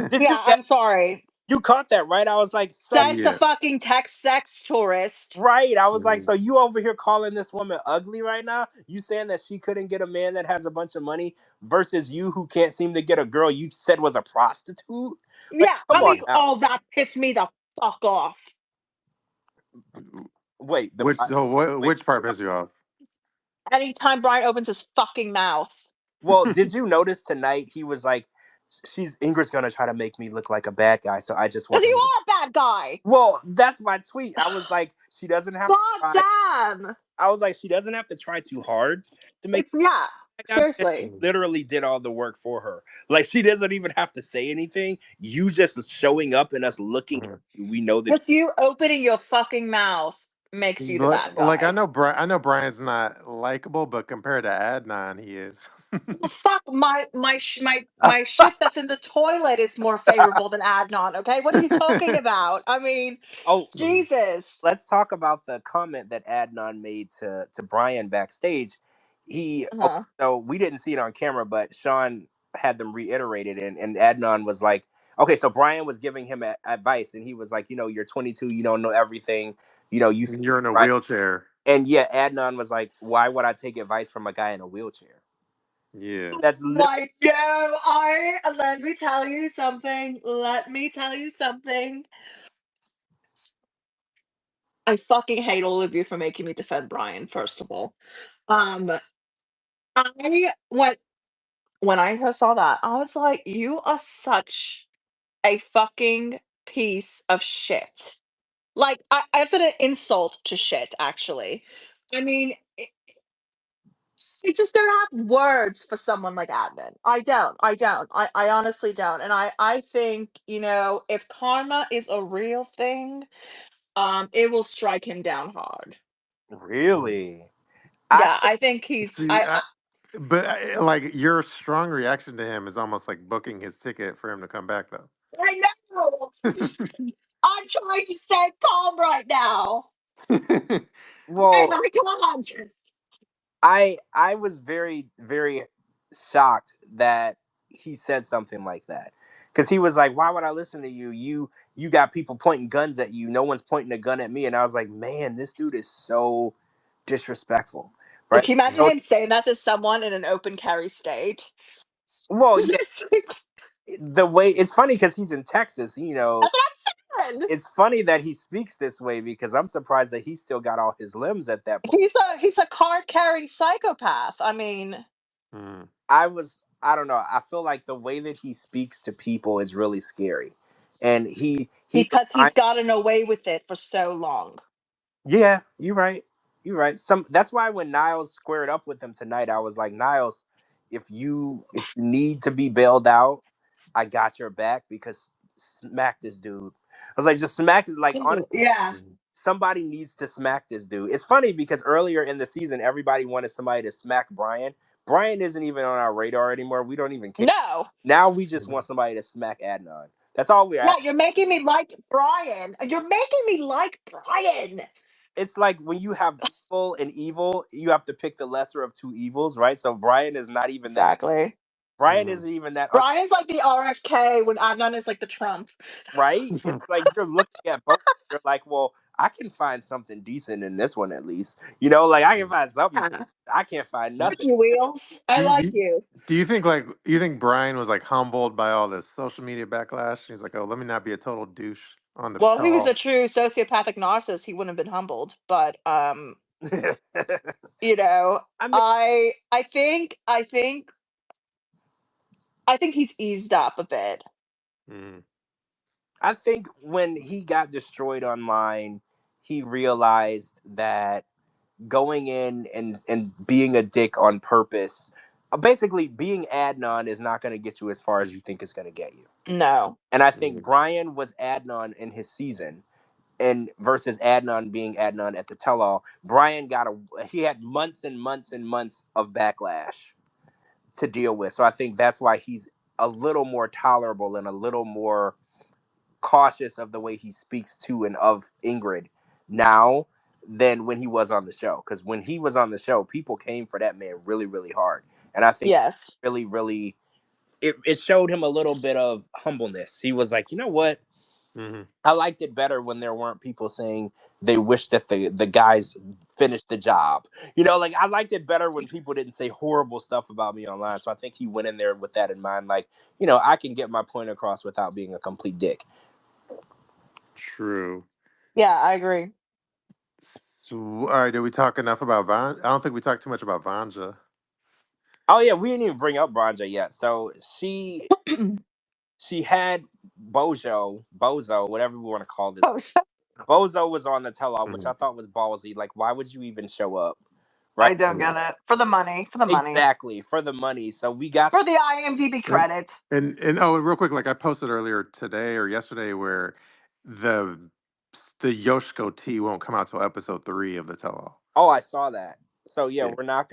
Did you Yeah, get I'm sorry. You caught that, right? I was like, so Says the fucking text sex tourist. right. I was like, so you over here calling this woman ugly right now? You saying that she couldn't get a man that has a bunch of money versus you who can't seem to get a girl you said was a prostitute? Like, Yeah, come I mean, on now. that pissed me the fuck off. Wait, wait. Which part pissed you off? Anytime Brian opens his fucking mouth. Well, did you notice tonight he was like, Ingrid's gonna try to make me look like a bad guy, so I just Because want you her to. are a bad guy. Well, that's my tweet. I was like, she doesn't have to God try. damn. I was like, she doesn't have to try too hard to make. Yeah, I seriously. literally did all the work for her. Like she doesn't even have to say anything. You just showing up and us looking at you, we know that. Just you opening your fucking mouth makes you the bad guy. Like I know Brian's not likable, but compared to Adnan, he is. Well, fuck my shit that's in the toilet is more favorable than Adnan. Okay, what are you talking about? I mean, Oh, Jesus. let's talk about the comment that Adnan made to Brian backstage. Uh-huh. So we didn't see it on camera, but Sean had them reiterated, and Adnan was like, okay, so Brian was giving him advice, and he was like, you're 22, you don't know everything, you think You're in a right, wheelchair. and yeah, Adnan was like, why would I take advice from a guy in a wheelchair? Yeah. That's Like, no, let me tell you something. Let me tell you something. I fucking hate all of you for making me defend Brian, first of all. Um, I went when I first saw that, I was like, you are such a fucking piece of shit. Like, it's an insult to shit, actually. I mean, I just don't have words for someone like Adnan. I don't. I honestly don't. And I think, if karma is a real thing, it will strike him down hard. really. I Yeah, I think he's See, but like your strong reaction to him is almost like booking his ticket for him to come back, though. I know. I'm trying to stay calm right now. well, And I can't. I was very very shocked that he said something like that because he was like, "Why would I listen to you? You got people pointing guns at you. No one's pointing a gun at me." And I was like, "Man, this dude is so disrespectful." Right? Can you imagine So, him saying that to someone in an open carry state? well, yeah, It's like, the way it's funny because he's in Texas. that's what I'm saying. It's funny that he speaks this way because I'm surprised that he still got all his limbs at that point. He's a card carrying psychopath. I mean, Mm. I don't know. I feel like the way that he speaks to people is really scary. And he because combined, he's gotten away with it for so long. yeah, you're right. You're right. That's why when Niles squared up with him tonight, I was like, Niles, if you need to be bailed out, I got your back because smack this dude. I was like, just smack it like on Yeah. somebody needs to smack this dude. It's funny because earlier in the season, everybody wanted somebody to smack Brian. Brian isn't even on our radar anymore. We don't even care. No. Now we just want somebody to smack Adnan. That's all we're Yeah, at. you're making me like Brian. You're making me like Brian. It's like when you have evil and evil, you have to pick the lesser of two evils, right? So Brian is not even that. Exactly. Brian isn't even that. Brian's like the RFK when Adnan is like the Trump. Right? It's like you're looking at both. You're like, well, I can find something decent in this one at least. Like I can find something. Yeah. I can't find I like nothing. you, Wheels. I Do, like do, you. do you think Brian was like humbled by all this social media backlash? He's like, oh, let me not be a total douche on the Well, if he was a tell. true sociopathic narcissist, he wouldn't have been humbled. But I mean, I think he's eased up a bit. Mm. I think when he got destroyed online, he realized that going in and being a dick on purpose, basically being Adnan is not going to get you as far as you think it's going to get you. No. And I think Mm. Brian was Adnan in his season, and versus Adnan being Adnan at the tell-all. Brian he had months and months and months of backlash to deal with. So I think that's why he's a little more tolerable and a little more cautious of the way he speaks to and of Ingrid now than when he was on the show. Because when he was on the show, people came for that man really, really hard. And I think Yes. really, really, it showed him a little bit of humbleness. He was like, you know what? Mm-hmm. I liked it better when there weren't people saying they wish that the guys finished the job. You know, like I liked it better when people didn't say horrible stuff about me online. So I think he went in there with that in mind. Like, you know, I can get my point across without being a complete dick. True. Yeah, I agree. So, all right, did we talk enough about Vanja? I don't think we talked too much about Vanja. Oh yeah, we didn't even bring up Vanja yet. So she had Bozo, whatever we want to call this. Oh, so- Bozo was on the tell-all, which I Mhm. thought was ballsy. Like, why would you even show up? Right? I don't Yeah. get it. For the money. For the money. Exactly, for the money. So we got For the IMDb And, credit. and oh, real quick, like I posted earlier today or yesterday, where the the Yoshiko tea won't come out till episode 3 of the tell-all. Oh, I saw that. So yeah, Yeah. we're not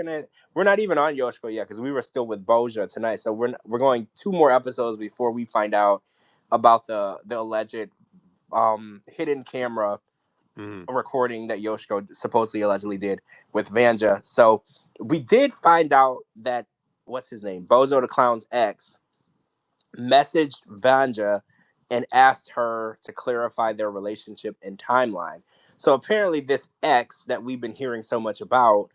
even on Yoshiko yet because we were still with Boja tonight. So we're going 2 more episodes before we find out about the alleged hidden camera Mm-hmm. recording that Yoshiko supposedly allegedly did with Vanja. So we did find out that what's his name? Bozo the Clown's ex messaged Vanja and asked her to clarify their relationship and timeline. So apparently this ex that we've been hearing so much about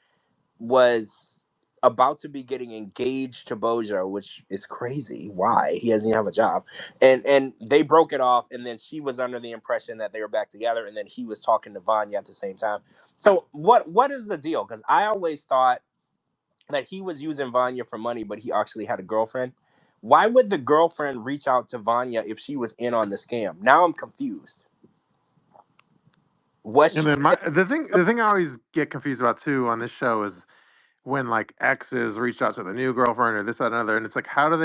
was about to be getting engaged to Bojo, which is crazy. Why? He doesn't even have a job. And they broke it off, and then she was under the impression that they were back together, and then he was talking to Vanya at the same time. So what is the deal? Because I always thought that he was using Vanya for money, but he actually had a girlfriend. Why would the girlfriend reach out to Vanya if she was in on the scam? Now I'm confused. Was And she? then the thing I always get confused about too on this show is when like exes reach out to the new girlfriend or this that, and another, and it's like, how does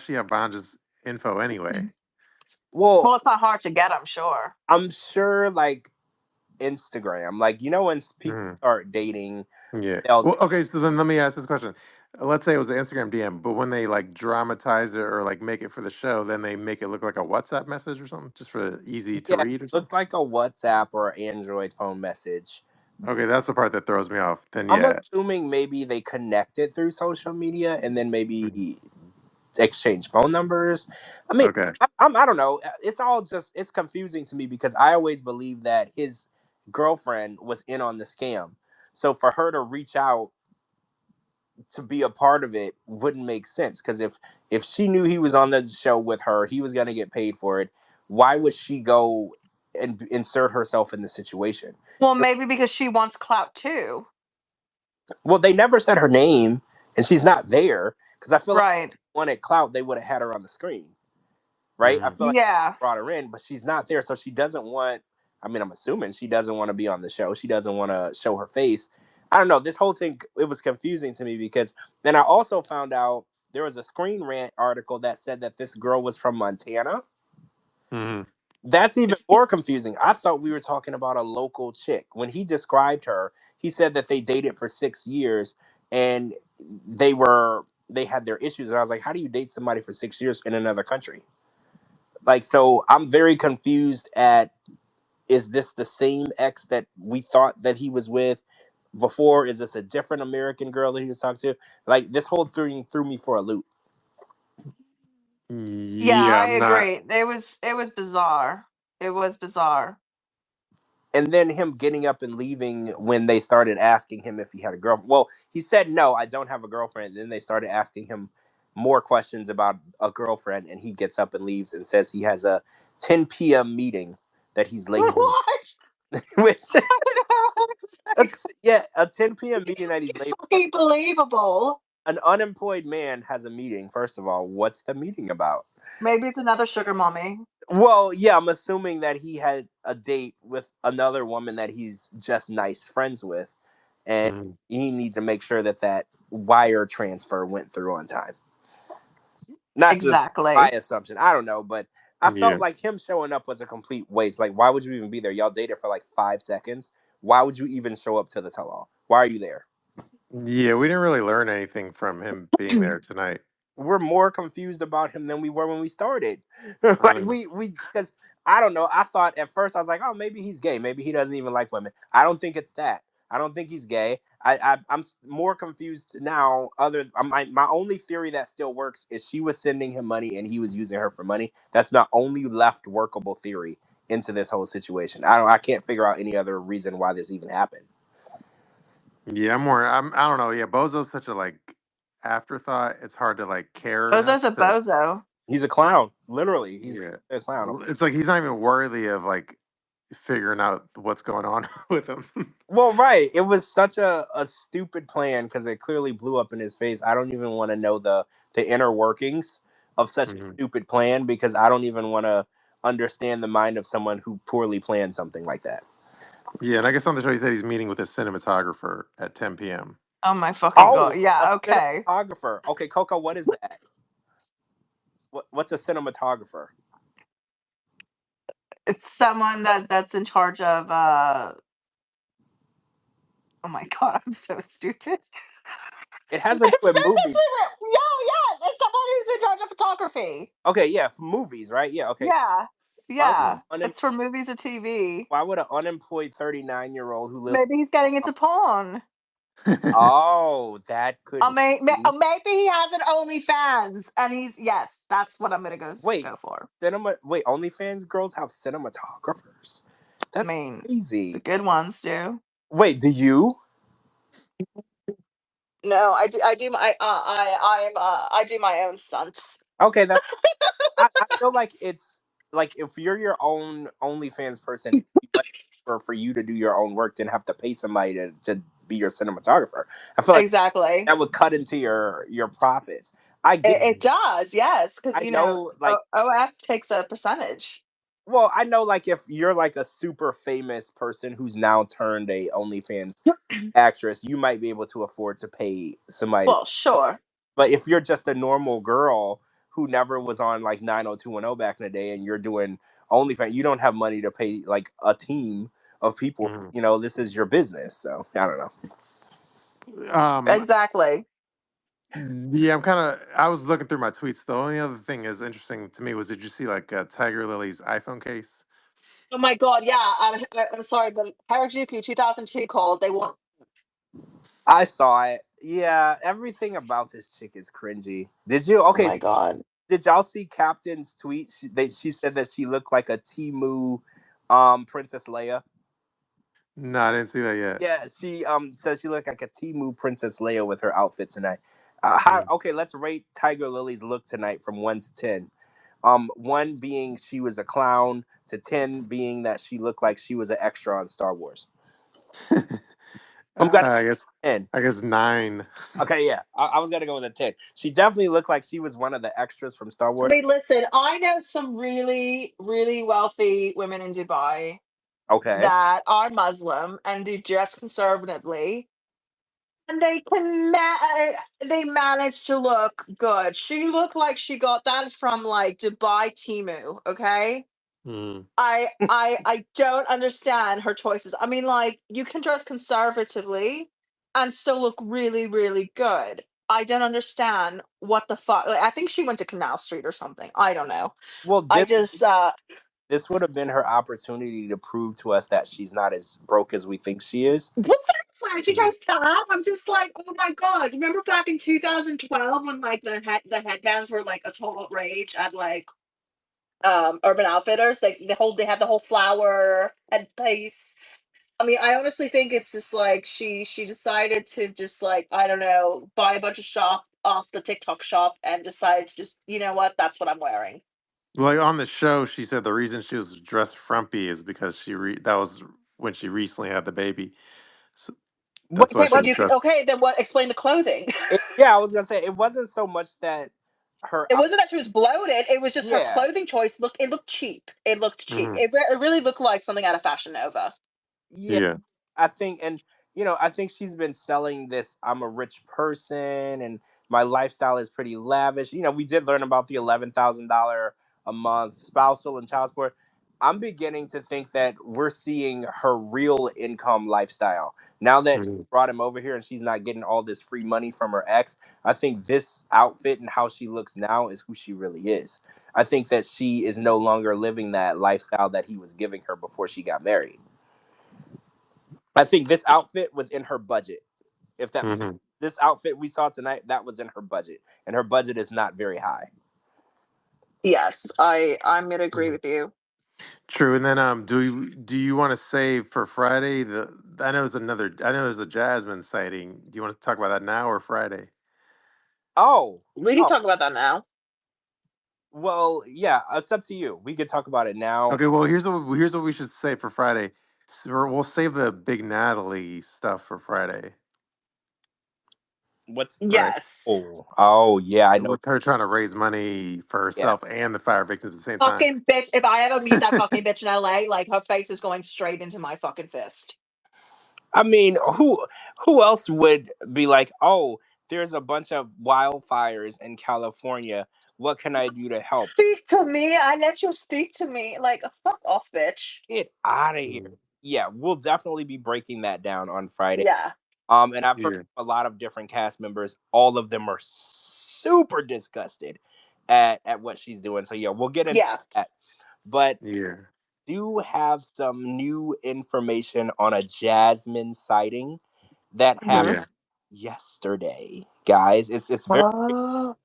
she have Vanja's info anyway? Well, Well, it's not hard to get, I'm sure. I'm sure like Instagram, like you know when people Mhm. start dating, Yeah. they'll Well, okay. So then let me ask this question. Let's say it was an Instagram DM, but when they like dramatize it or like make it for the show, then they make it look like a WhatsApp message or something, just for easy to yeah, it read or something. looked like a WhatsApp or an Android phone message. Okay, that's the part that throws me off. Then I'm yeah. assuming maybe they connected through social media and then Mhm. maybe exchange phone numbers. I mean, Okay. I don't know. It's all just it's confusing to me because I always believed that his girlfriend was in on the scam. So for her to reach out to be a part of it wouldn't make sense because if she knew he was on the show with her, he was going to get paid for it. Why would she go and insert herself in the situation? Well, maybe because she wants clout too. Well, they never said her name, and she's not there because I feel like if Right. they wanted clout, they would have had her on the screen, right? I Hmm. feel like Yeah. they brought her in, but she's not there, so she doesn't want. I mean, I'm assuming she doesn't want to be on the show. She doesn't want to show her face. I don't know. This whole thing it was confusing to me because then I also found out there was a Screen Rant article that said that this girl was from Montana. Hmm. That's even more confusing. I thought we were talking about a local chick. When he described her, he said that they dated for 6 years and they had their issues. And I was like, how do you date somebody for 6 years in another country? Like, so I'm very confused at is this the same ex that we thought that he was with before? Is this a different American girl that he was talking to? Like this whole thing threw me for a loop. Yeah, Yeah, I I'm not. agree. It was bizarre. It was bizarre. And then him getting up and leaving when they started asking him if he had a girlfriend. Well, he said no, I don't have a girlfriend. Then they started asking him more questions about a girlfriend, and he gets up and leaves and says he has a 10 p.m. meeting that he's late. What? Which, It's like, yeah, a 10 p.m. meeting that he's late. fucking believable. An unemployed man has a meeting. First of all, what's the meeting about? Maybe it's another sugar mommy. Well, yeah, I'm assuming that he had a date with another woman that he's just nice friends with, and Mhm. he needs to make sure that that wire transfer went through on time. Not just my Exactly. assumption. I don't know, but I felt Yeah. like him showing up was a complete waste. Like, why would you even be there? Y'all dated for like 5 seconds. Why would you even show up to the tell-all? Why are you there? Yeah, we didn't really learn anything from him being there tonight. We're more confused about him than we were when we started. I Like know. we because I don't know. I thought at first I was like, oh, maybe he's gay. Maybe he doesn't even like women. I don't think it's that. I don't think he's gay. I'm more confused now. My only theory that still works is she was sending him money and he was using her for money. That's my only left workable theory into this whole situation. I can't figure out any other reason why this even happened. Yeah, I don't know. Yeah, Bozo's such a like afterthought. It's hard to like care enough Bozo's a to. bozo. He's a clown, literally. He's Yeah, a clown. it's like he's not even worthy of like figuring out what's going on with him. Well, right. It was such a stupid plan because it clearly blew up in his face. I don't even want to know the inner workings of such a Mhm. stupid plan because I don't even want to understand the mind of someone who poorly planned something like that. Yeah, and I guess on the show he said he's meeting with a cinematographer at 10 p.m. Oh my fucking god. Oh, a Yeah, okay. cinematographer. Okay, Coco, what is that? What's a cinematographer? It's someone that's in charge of oh my god, I'm so stupid. It has to do It's with seriously movies. yes, it's someone who's in charge of photography. Okay, yeah, for movies, right? Yeah, okay. Yeah. Why would Yeah. an It's for movies or TV. why would an unemployed 39-year-old who lives? Maybe he's getting into porn. Oh, that Or, could be. or maybe he has an OnlyFans and he's yes, that's what I'm gonna Wait, go for. Wait, OnlyFans girls have cinematographers? I That's mean, the crazy. good ones do. Wait, do you? No, I do my I do my own stunts. Okay, that's I feel like it's like if you're your own OnlyFans person, it'd be much cheaper for you to do your own work than have to pay somebody to be your cinematographer. I feel like Exactly. that would cut into your profits. I get It does, yes, because I know like OF takes a percentage. well, I know like if you're like a super famous person who's now turned a OnlyFans actress, you might be able to afford to pay somebody. Well, sure. But if you're just a normal girl who never was on like 90210 back in the day and you're doing OnlyFans, you don't have money to pay like a team of people. Mhm. This is your business. So I don't know. Um, Exactly. yeah, I was looking through my tweets. The only other thing is interesting to me was, did you see like Tiger Lily's iPhone case? Oh my god, yeah. I'm sorry, but Harajuku 2002 called. They want. I saw it. Yeah, everything about this chick is cringy. Did you? Oh Okay, my god. did y'all see Captain's tweet? She said that she looked like a Timu Princess Leia. No, I didn't see that yet. Yeah, she says she looked like a Timu Princess Leia with her outfit tonight. Mm. Okay, let's rate Tiger Lily's look tonight from 1 to 10. 1 being she was a clown, to 10 being that she looked like she was an extra on Star Wars. I'm gonna I guess 10. I guess 9. Okay, yeah, I was gonna go with a 10. She definitely looked like she was one of the extras from Star I Wars. mean, listen, I know some really, really wealthy women in Dubai Okay, that are Muslim and do dress conservatively, and they manage to look good. She looked like she got that from like Dubai Timu, okay? Mm. I don't understand her choices. I mean, like, you can dress conservatively and still look really, really good. I don't understand what the fuck. Like, I think she went to Canal Street or something. I don't know. well, I this just this would have been her opportunity to prove to us that she's not as broke as we think she is. what's that flash? She Mm. tries to laugh. I'm just like, oh my god. Remember back in 2012 when like the headbands were like a total rage at like Urban Outfitters? Like they had the whole flower headpiece. I mean, I honestly think it's just like she decided to just like, I don't know, buy a bunch of shop off the TikTok shop and decided to just, you know what, that's what I'm wearing. Like on the show, she said the reason she was dressed frumpy is because that was when she recently had the baby. So that's why Okay, she but was dressed. okay, then what? Explain the clothing. Yeah, I was gonna say it wasn't so much that her. It wasn't that she was bloated. It was just her Yeah, clothing choice. Look, it looked cheap. It looked cheap. Mhm. It really looked like something out of Fashion Nova. yeah. Yeah. I think, and I think she's been selling this. I'm a rich person, and my lifestyle is pretty lavish. We did learn about the $11,000 a month spousal and child support. I'm beginning to think that we're seeing her real income lifestyle now that she Mhm. brought him over here, and she's not getting all this free money from her ex. I think this outfit and how she looks now is who she really is. I think that she is no longer living that lifestyle that he was giving her before she got married. I think this outfit was in her budget. If that makes Hmm. This outfit we saw tonight, that was in her budget, and her budget is not very high. Yes, I'm gonna agree with you. True. And then do you want to save for Friday I know there's a Jasmine sighting. Do you want to talk about that now or Friday? Oh, We can oh, talk about that now. well, yeah, it's up to you. We could talk about it now. Okay, well here's what we should say for Friday. So we'll save the big Natalie stuff for Friday. What's all right? Yes. Oh, yeah, I know. With her trying to raise money for Yeah, herself and the fire victims at the same time. Fucking bitch. If I ever meet that fucking bitch in LA, like her face is going straight into my fucking fist. I mean, who else would be like, oh, there's a bunch of wildfires in California. What can I do to help? Speak to me. I let you speak to me. Like, fuck off, bitch. Get out of here. Mm. Yeah, we'll definitely be breaking that down on Friday. Yeah. And I've heard Yeah. a lot of different cast members. All of them are super disgusted at what she's doing. So yeah, we'll get into Yeah. that. But Yeah. do have some new information on a Jasmine sighting that happened Hmm. Yeah. yesterday, guys. It's very Oh.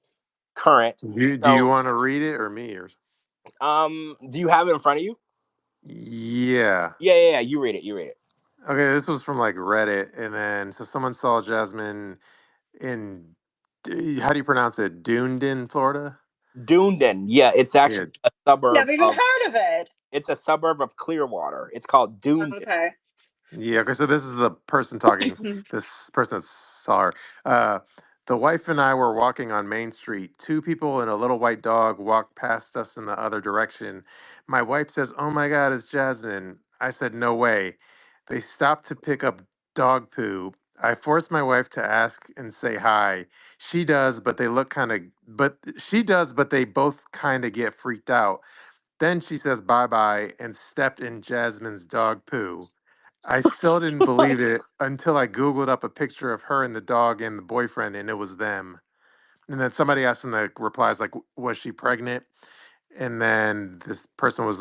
current. Do you So, want to read it or me or do you have it in front of you? yeah. Yeah. You read it. You read it. Okay, this was from like Reddit, and then so someone saw Jasmine in how do you pronounce it? Dunedin, Florida. Dunedin. Yeah, it's Yeah, actually a suburb Never even of. heard of it. It's a suburb of Clearwater. It's called Dunedin. Okay. yeah. Okay, so this is the person talking. This person that saw her. Uh, the wife and I were walking on Main Street. Two people and a little white dog walked past us in the other direction. My wife says, "Oh my God, it's Jasmine." I said, "No way." They stopped to pick up dog poo. I forced my wife to ask and say hi. She does, but she does, but they both kind of get freaked out. Then she says bye bye and stepped in Jasmine's dog poo. I still didn't believe it until I Googled up a picture of her and the dog and the boyfriend, and it was them. And then somebody asked in the replies, like, was she pregnant? And then this person was,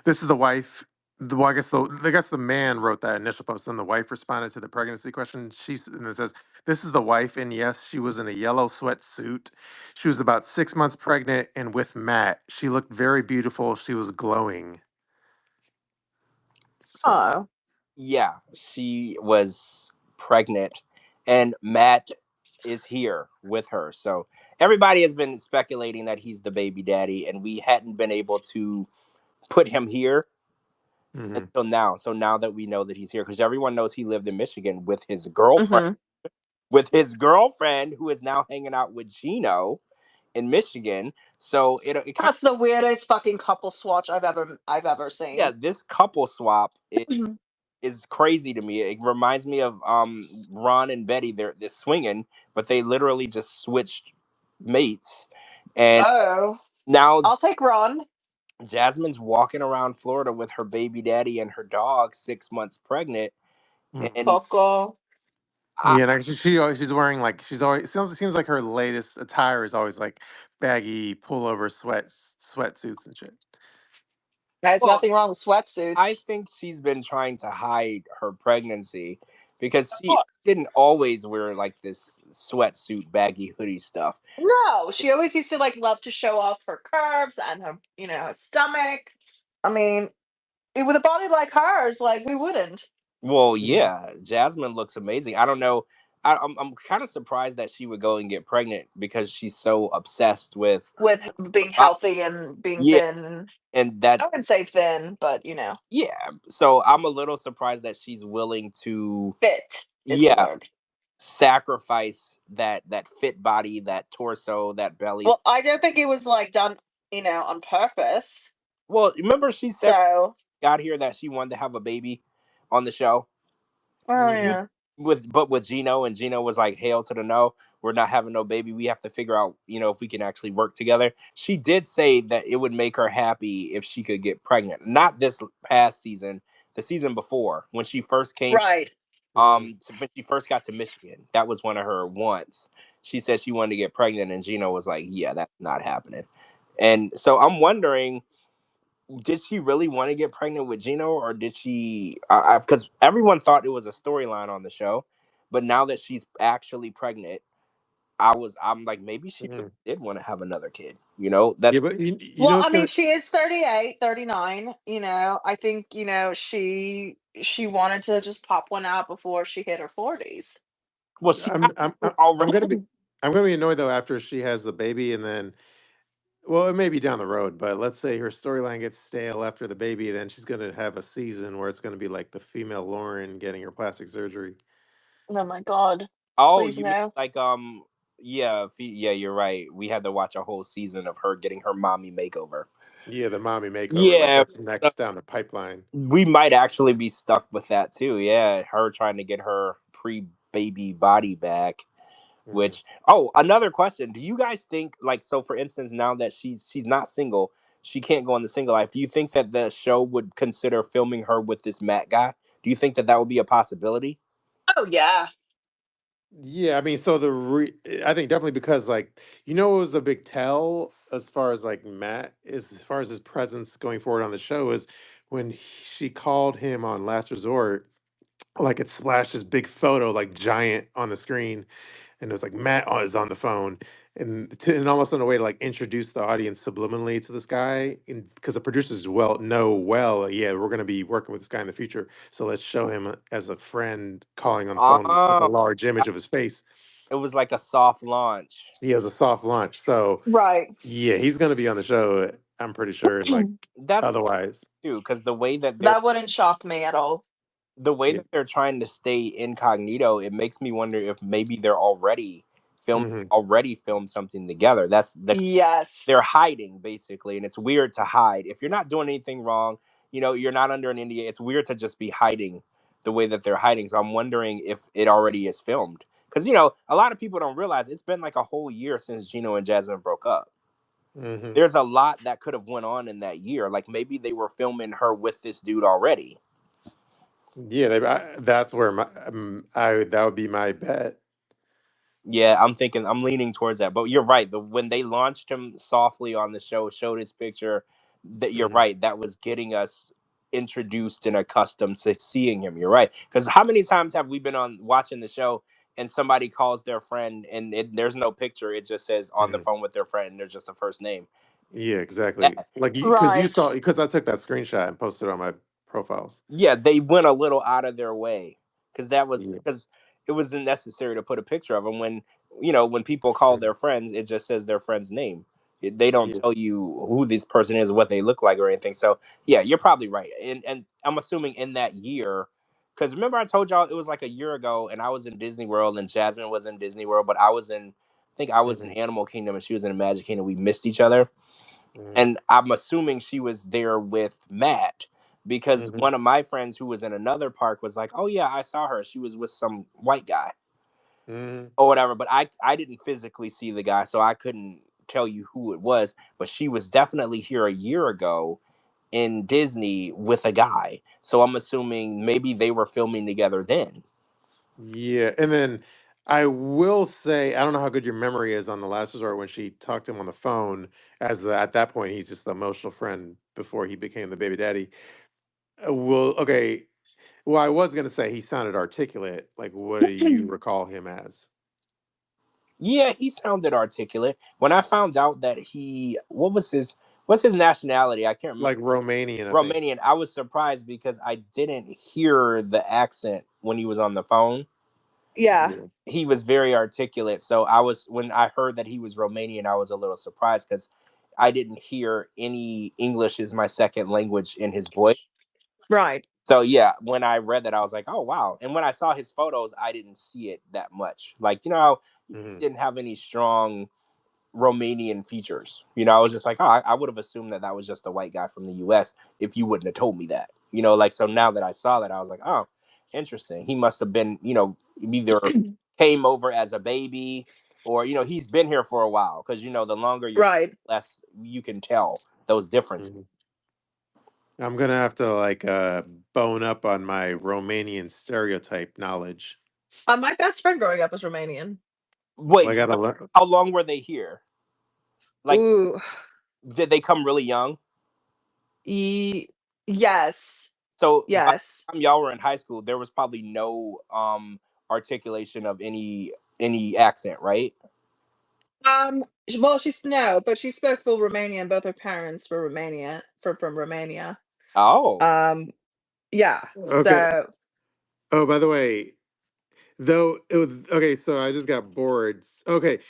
this is the wife. Well, I guess the man wrote that initial post, and the wife responded to the pregnancy question. And it says, "This is the wife, and yes, she was in a yellow sweatsuit. She was about 6 months pregnant, and with Matt, she looked very beautiful. She was glowing." So, Oh. Yeah, she was pregnant, and Matt is here with her. So everybody has been speculating that he's the baby daddy, and we hadn't been able to put him here mhm. until now. So now that we know that he's here, because everyone knows he lived in Michigan with his girlfriend, Hmm. who is now hanging out with Gino in Michigan. So it kind of, That's the weirdest fucking couple swatch I've ever yeah, seen. this couple swap Mhm. is crazy to me. It reminds me of Ron and Betty. They're swinging, but they literally just switched mates, and Oh. now I'll take Ron. Jasmine's walking around Florida with her baby daddy and her dog, 6 months pregnant, Mm. and Coco. I, Yeah, and actually, she's wearing like seems like her latest attire is always like baggy pullover sweatsuits and shit. There's well, nothing wrong with I sweatsuits. think she's been trying to hide her pregnancy because she didn't always wear like this sweatsuit, baggy hoodie stuff. No, she always used to like love to show off her curves and her, her stomach. I mean, with a body like hers, like we wouldn't. Well, Mhm. yeah, Jasmine looks amazing. I don't know. I'm kind of surprised that she would go and get pregnant because she's so obsessed with With being her body. healthy and being Yeah, thin. and that I wouldn't say thin, but yeah. So I'm a little surprised that she's willing to, fit is the yeah, word. sacrifice that fit body, that torso, that belly. Well, I don't think it was like done, on purpose. Well, remember she said So, got here that she wanted to have a baby on the show. oh Yeah. You yeah. with Gino, and Gino was like, "Hail to the no, we're not having no baby. We have to figure out, if we can actually work together." She did say that it would make her happy if she could get pregnant. Not this past season, the season before when she first came. Right. Mhm. When she first got to Michigan, that was one of her wants. She said she wanted to get pregnant, and Gino was like, "Yeah, that's not happening." And so I'm wondering did she really want to get pregnant with Gino, or did she? Because everyone thought it was a storyline on the show, but now that she's actually pregnant, I'm like, maybe she really Mhm. did want to have another kid. You know, that's Yeah, but you Well, know it's I mean, gonna. she is 38, 39. I think, she wanted to just pop one out before she hit her 40s. well, she I'm has I'm two I'm I'm already. gonna be I'm gonna be annoyed though after she has the baby and then well it may be down the road, but let's say her storyline gets stale after the baby, then she's gonna have a season where it's gonna be like the female Lauren getting her plastic surgery. Oh my God. Oh, Please you mean no. like yeah, yeah, you're right. We had to watch a whole season of her getting her mommy makeover. Yeah, the mommy makeover, like Yeah, that's next down the pipeline. we might actually be stuck with that too. Yeah, her trying to get her pre-baby body back. Mhm. Which, oh, another question: do you guys think, like, so for instance, now that she's not single, she can't go on the single life? Do you think that the show would consider filming her with this Matt guy? Do you think that that would be a possibility? Oh yeah. Yeah, I mean, so I think definitely because like it was a big tell as far as like Matt is as far as his presence going forward on the show is when she called him on Last Resort, like it splashed this big photo like giant on the screen, and it was like Matt is on the phone, and almost in a way to like introduce the audience subliminally to this guy, and because the producers yeah, we're gonna be working with this guy in the future, so let's show him as a friend calling on the phone with a Oh, large image of his face. it was like a soft launch. He has a soft launch, so Right. yeah, he's gonna be on the show. I'm pretty sure, and like That's what otherwise, I do, because the way that they're That wouldn't shock me at all. yeah. trying to stay incognito, it makes me wonder if maybe Hmm. already filmed something together. That's they're Yes. hiding basically, and it's weird to hide if you're not doing anything wrong. You're not under an NDA. It's weird to just be hiding the way that they're hiding. So I'm wondering if it already is filmed, because a lot of people don't realize it's been like a whole year since Gino and Jasmine broke up. Hmm. There's a lot that could have went on in that year. Like maybe they were filming her with this dude already. Yeah, that's where I that would be my bet. Yeah, I'm leaning towards that. But you're right. When they launched him softly on the show, showed his picture, that you're Hmm. right. That was getting us introduced and accustomed to seeing him. You're right. Because how many times have we been on watching the show and somebody calls their friend and there's no picture. It just says on the Hmm. phone with their friend and there's just a first name. Yeah, exactly. That Like because you Right. saw because I took that screenshot and posted it on my profiles. Yeah, they went a little out of their way because Yeah. it wasn't necessary to put a picture of them. When people call Mhm. their friends, it just says their friend's name. They don't Yeah. tell you who this person is, what they look like, or anything. So yeah, you're probably right. And I'm assuming in that year, because remember I told y'all it was like a year ago, and I was in Disney World and Jasmine was in Disney World, but I think I was in Hmm. Animal Kingdom and she was in Magic Kingdom. We missed each other, Hmm. and I'm assuming she was there with Matt because Hmm. one of my friends who was in another park was like, "Oh yeah, I saw her. She was with some white guy Hmm. or whatever." But I didn't physically see the guy, so I couldn't tell you who it was. But she was definitely here a year ago in Disney with a guy. So I'm assuming maybe they were filming together then. Yeah, and then I will say I don't know how good your memory is on the last resort when she talked to him on the phone. At that point he's just the emotional friend before he became the baby daddy. Well, okay. Well, I was gonna say he sounded articulate. Like, what do you recall him as? Yeah, he sounded articulate. When I found out that what's his nationality? I can't remember. Like Romanian, I think. Romanian. I was surprised because I didn't hear the accent when he was on the phone. Yeah. Yeah. He was very articulate. So when I heard that he was Romanian, I was a little surprised because I didn't hear any English as my second language in his voice. Right. So yeah, when I read that, I was like, oh wow. And when I saw his photos, I didn't see it that much. Like, how he Hmm. didn't have any strong Romanian features. I was just like, oh, I would have assumed that that was just a white guy from the U.S. if you wouldn't have told me that. Like so now that I saw that, I was like, oh, interesting. He must have been, either came over as a baby or he's been here for a while because the longer you're, Right. less you can tell those differences. Hmm. I'm gonna have to like bone up on my Romanian stereotype knowledge. My best friend growing up was Romanian. Wait, Like, I so gotta learn. how long were they here? Like, Ooh. did they come really young? Yes. So by Yes. the time y'all were in high school, there was probably no articulation of any accent, right? Well, no, but she spoke full Romanian. Both her parents were from Romania. Oh. Yeah. Okay. So Oh, by the way, though it was okay, so I just got bored. Okay,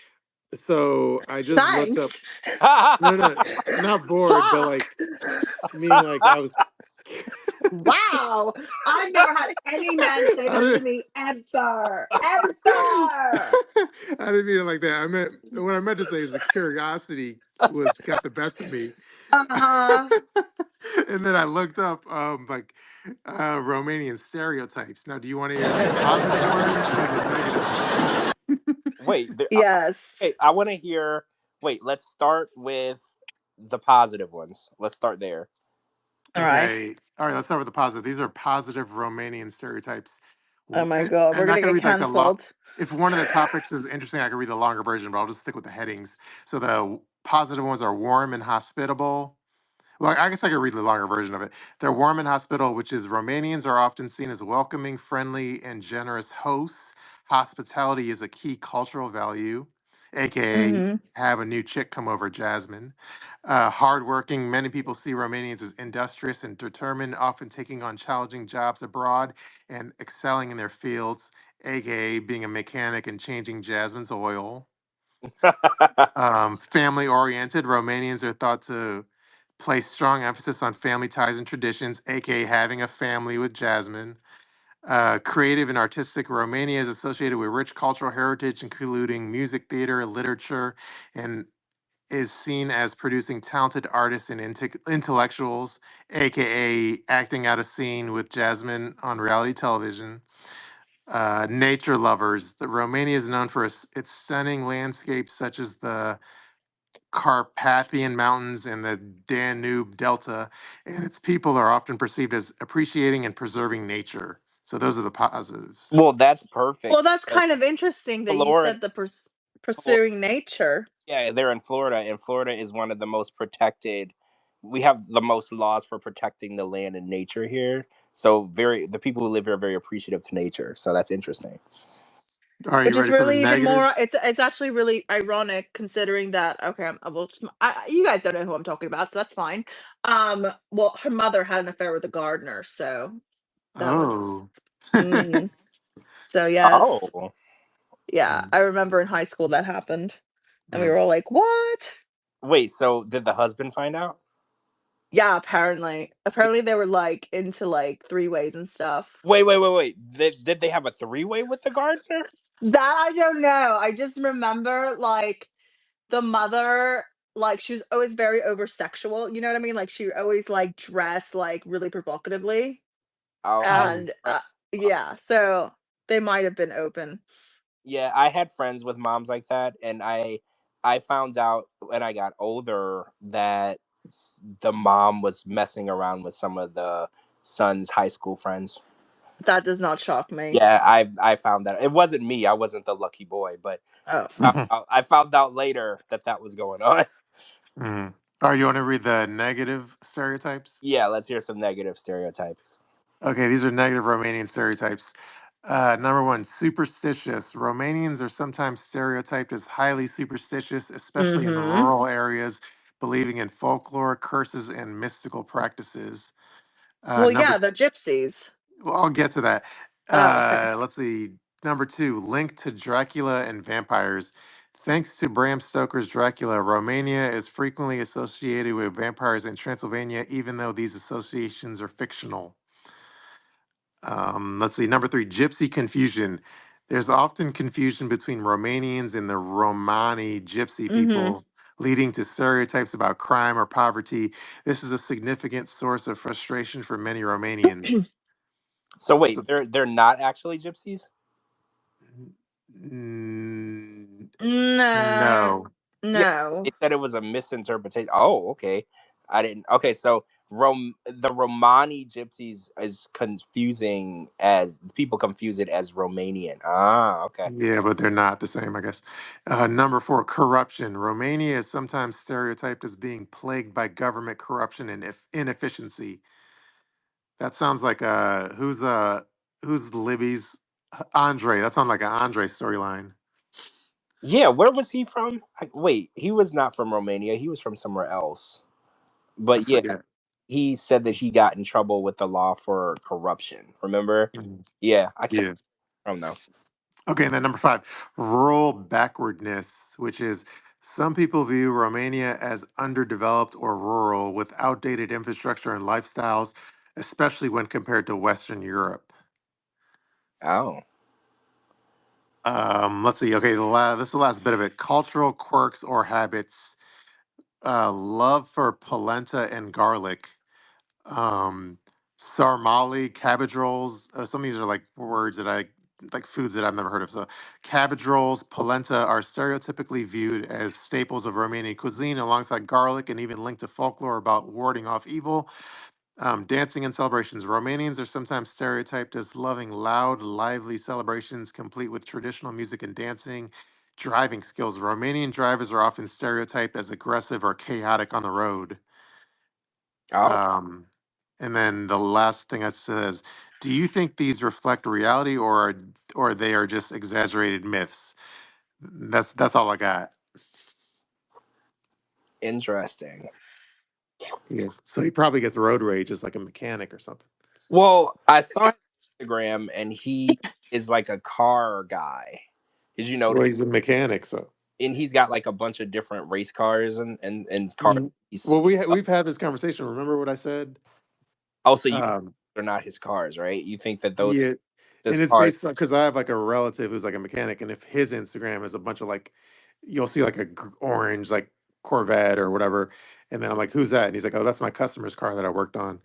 so I just looked up. thanks. No, no, not bored, but Fuck. like meaning like I was. Wow. I've never had any man say I that to didn't, me ever. I Ever. didn't mean it like that. I meant what I meant to say is the curiosity was got the best of me. Uh-huh. And then I looked up like Romanian stereotypes. Now, do you want to hear the positive ones or the negative ones? Wait, Yes. okay, I want to hear. Wait, let's start with the positive ones. Let's start there. All right. Okay. All right, let's start with the positive. These are positive Romanian stereotypes. Oh my And, god, we're and I gonna can get read like a lot. canceled. If one of the topics is interesting, I can read the longer version, but I'll just stick with the headings. So the positive ones are warm and hospitable. Well, I guess I could read the longer version of it. They're warm and hospitable, which is Romanians are often seen as welcoming, friendly, and generous hosts. Hospitality is a key cultural value, aka Mm-hmm. have a new chick come over, Jasmine. Hardworking, many people see Romanians as industrious and determined, often taking on challenging jobs abroad and excelling in their fields, aka being a mechanic and changing Jasmine's oil. Family oriented, Romanians are thought to place strong emphasis on family ties and traditions, aka having a family with Jasmine. Creative and artistic, Romania is associated with rich cultural heritage, including music, theater, literature, and is seen as producing talented artists and intellectuals, aka acting out a scene with Jasmine on reality television. Nature lovers. Romania is known for its stunning landscapes, such as the Carpathian Mountains and the Danube Delta, and its people are often perceived as appreciating and preserving nature. So those are the positives. Well, that's perfect Well, that's because kind of interesting that you Florida, said the Florida, pursuing nature. yeah, they're in Florida, and Florida is one of the most protected. We have the most laws for protecting the land and nature here. So the people who live here are very appreciative to nature. So that's interesting. Are you Which is ready for the really even more. negatives? It's actually really ironic considering that. Okay, you guys don't know who I'm talking about, so that's fine. Well, her mother had an affair with a gardener, so that was. Oh. Mm, so yes, Oh, yeah, I remember in high school that happened, and we Mm. were all like, "What?" wait. So did the husband find out? Yeah, apparently they were like into like three ways and stuff. Wait. Did they have a three-way with the gardener? That I don't know. I just remember like the mother, like, she was always very over sexual, you know what I mean? Like, she would always, like, dress, like, really provocatively, Oh, I Mm. and, friend- yeah, so they might have been open. yeah, I had friends with moms like that, and I found out when I got older that the mom was messing around with some of the son's high school friends. That does not shock me. Yeah, I found that it wasn't me. I wasn't the lucky boy, but Oh. I found out later that that was going on. Mm. All right, you want to read the negative stereotypes? Yeah, let's hear some negative stereotypes. Okay, these are negative Romanian stereotypes. Number one, superstitious. Romanians are sometimes stereotyped as highly superstitious, especially in Mhm. rural areas, believing in folklore, curses, and mystical practices. Well, Number, yeah, they're gypsies. well, I'll get to that. Oh, okay. Let's see. Number two, linked to Dracula and vampires. Thanks to Bram Stoker's Dracula, Romania is frequently associated with vampires in Transylvania, even though these associations are fictional. Let's see. Number three, gypsy confusion. There's often confusion between Romanians and the Romani gypsy Mhm. people, leading to stereotypes about crime or poverty. This is a significant source of frustration for many Romanians. So So, wait, they're not actually gypsies? mm, No. no. Yeah, No. they said it was a misinterpretation. Oh, okay. I didn't. Okay, so the Romani gypsies is confusing as people confuse it as Romanian. Ah, okay. Yeah, but they're not the same, I guess. Number four, corruption. Romania is sometimes stereotyped as being plagued by government corruption and inefficiency. That sounds like who's Libby's Andre. That sounds like an Andre storyline. Yeah, where was he from? Wait, he was not from Romania. He was from somewhere else. I But yeah, forget. he said that he got in trouble with the law for corruption. Remember? Mhm. Yeah, I can't Yeah. from though. Okay, and then number five, rural backwardness, which is some people view Romania as underdeveloped or rural with outdated infrastructure and lifestyles, especially when compared to Western Europe. Oh, Let's see. Okay, this is the last bit of it. Cultural quirks or habits. Love for polenta and garlic. Um, sarmali, cabbage rolls. Some of these are like words that like foods that I've never heard of. So, cabbage rolls, polenta are stereotypically viewed as staples of Romanian cuisine, alongside garlic and even linked to folklore about warding off evil. Dancing and celebrations. Romanians are sometimes stereotyped as loving loud, lively celebrations, complete with traditional music and dancing. Driving skills. Romanian drivers are often stereotyped as aggressive or chaotic on the road. oh, Um, and then the last thing it says, do you think these reflect reality or they are just exaggerated myths? That's all I got. interesting. Yes. So he probably gets road rage as like a mechanic or something. Well, I saw his Instagram and he is like a car guy. Did you Well, notice? he's a mechanic, so. And he's got like a bunch of different race cars and cars. Mm. He's Well, we've had this conversation. Remember what I said? also you Um, they're not his cars, right? You think that those yeah, this and it's car? based on because I have like a relative who's like a mechanic, and if his Instagram is a bunch of like, you'll see like a orange like Corvette or whatever, and then I'm like, who's that? And he's like, oh, that's my customer's car that I worked on.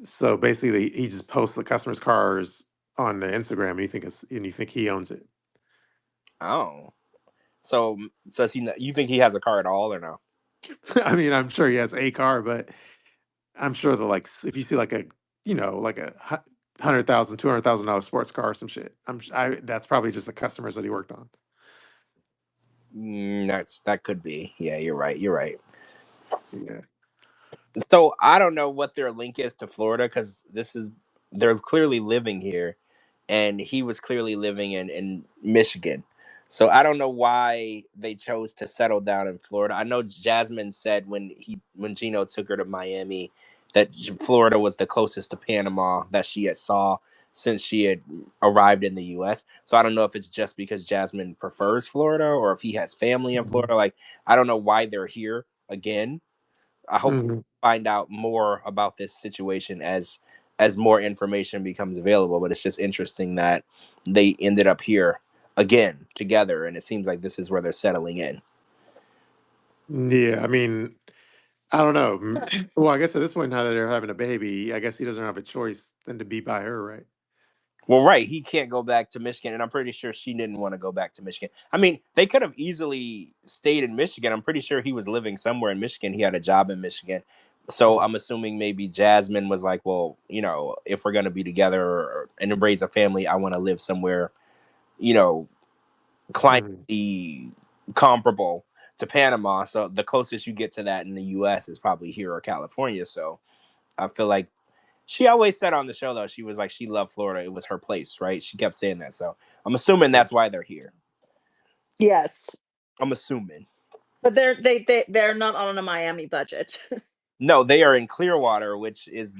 So basically, he just posts the customer's cars on the Instagram, and you think he owns it. Oh, so does he? You think he has a car at all or no? I mean, I'm sure he has a car, but I'm sure the like if you see like a like a $100,000, $200,000 sports car or some shit, that's probably just the customers that he worked on. That could be. Yeah, you're right. You're right. Yeah. So I don't know what their link is to Florida because they're clearly living here, and he was clearly living in Michigan. So I don't know why they chose to settle down in Florida. I know Jasmine said when Gino took her to Miami that Florida was the closest to Panama that she had saw since she had arrived in the U.S. So I don't know if it's just because Jasmine prefers Florida or if he has family in Mhm. Florida. Like I don't know why they're here again. I hope we Mhm. find out more about this situation as more information becomes available. But it's just interesting that they ended up here again together, and it seems like this is where they're settling in. Yeah, I mean, I don't know. Well, I guess at this point, now that they're having a baby, I guess he doesn't have a choice than to be by her, right? Well, right, he can't go back to Michigan, and I'm pretty sure she didn't want to go back to Michigan. I mean, they could have easily stayed in Michigan. I'm pretty sure he was living somewhere in Michigan. He had a job in Michigan. So Mhm. I'm assuming maybe Jasmine was like, well, if we're going to be together and raise a family, I want to live somewhere, you know, Mhm. climatically comparable to Panama. So the closest you get to that in the US is probably here or California. So I feel like she always said on the show though, she was like she loved Florida. It was her place, right? She kept saying that. So I'm assuming Yeah. that's why they're here. Yes. I'm assuming. But they're not on a Miami budget. No, they are in Clearwater, which is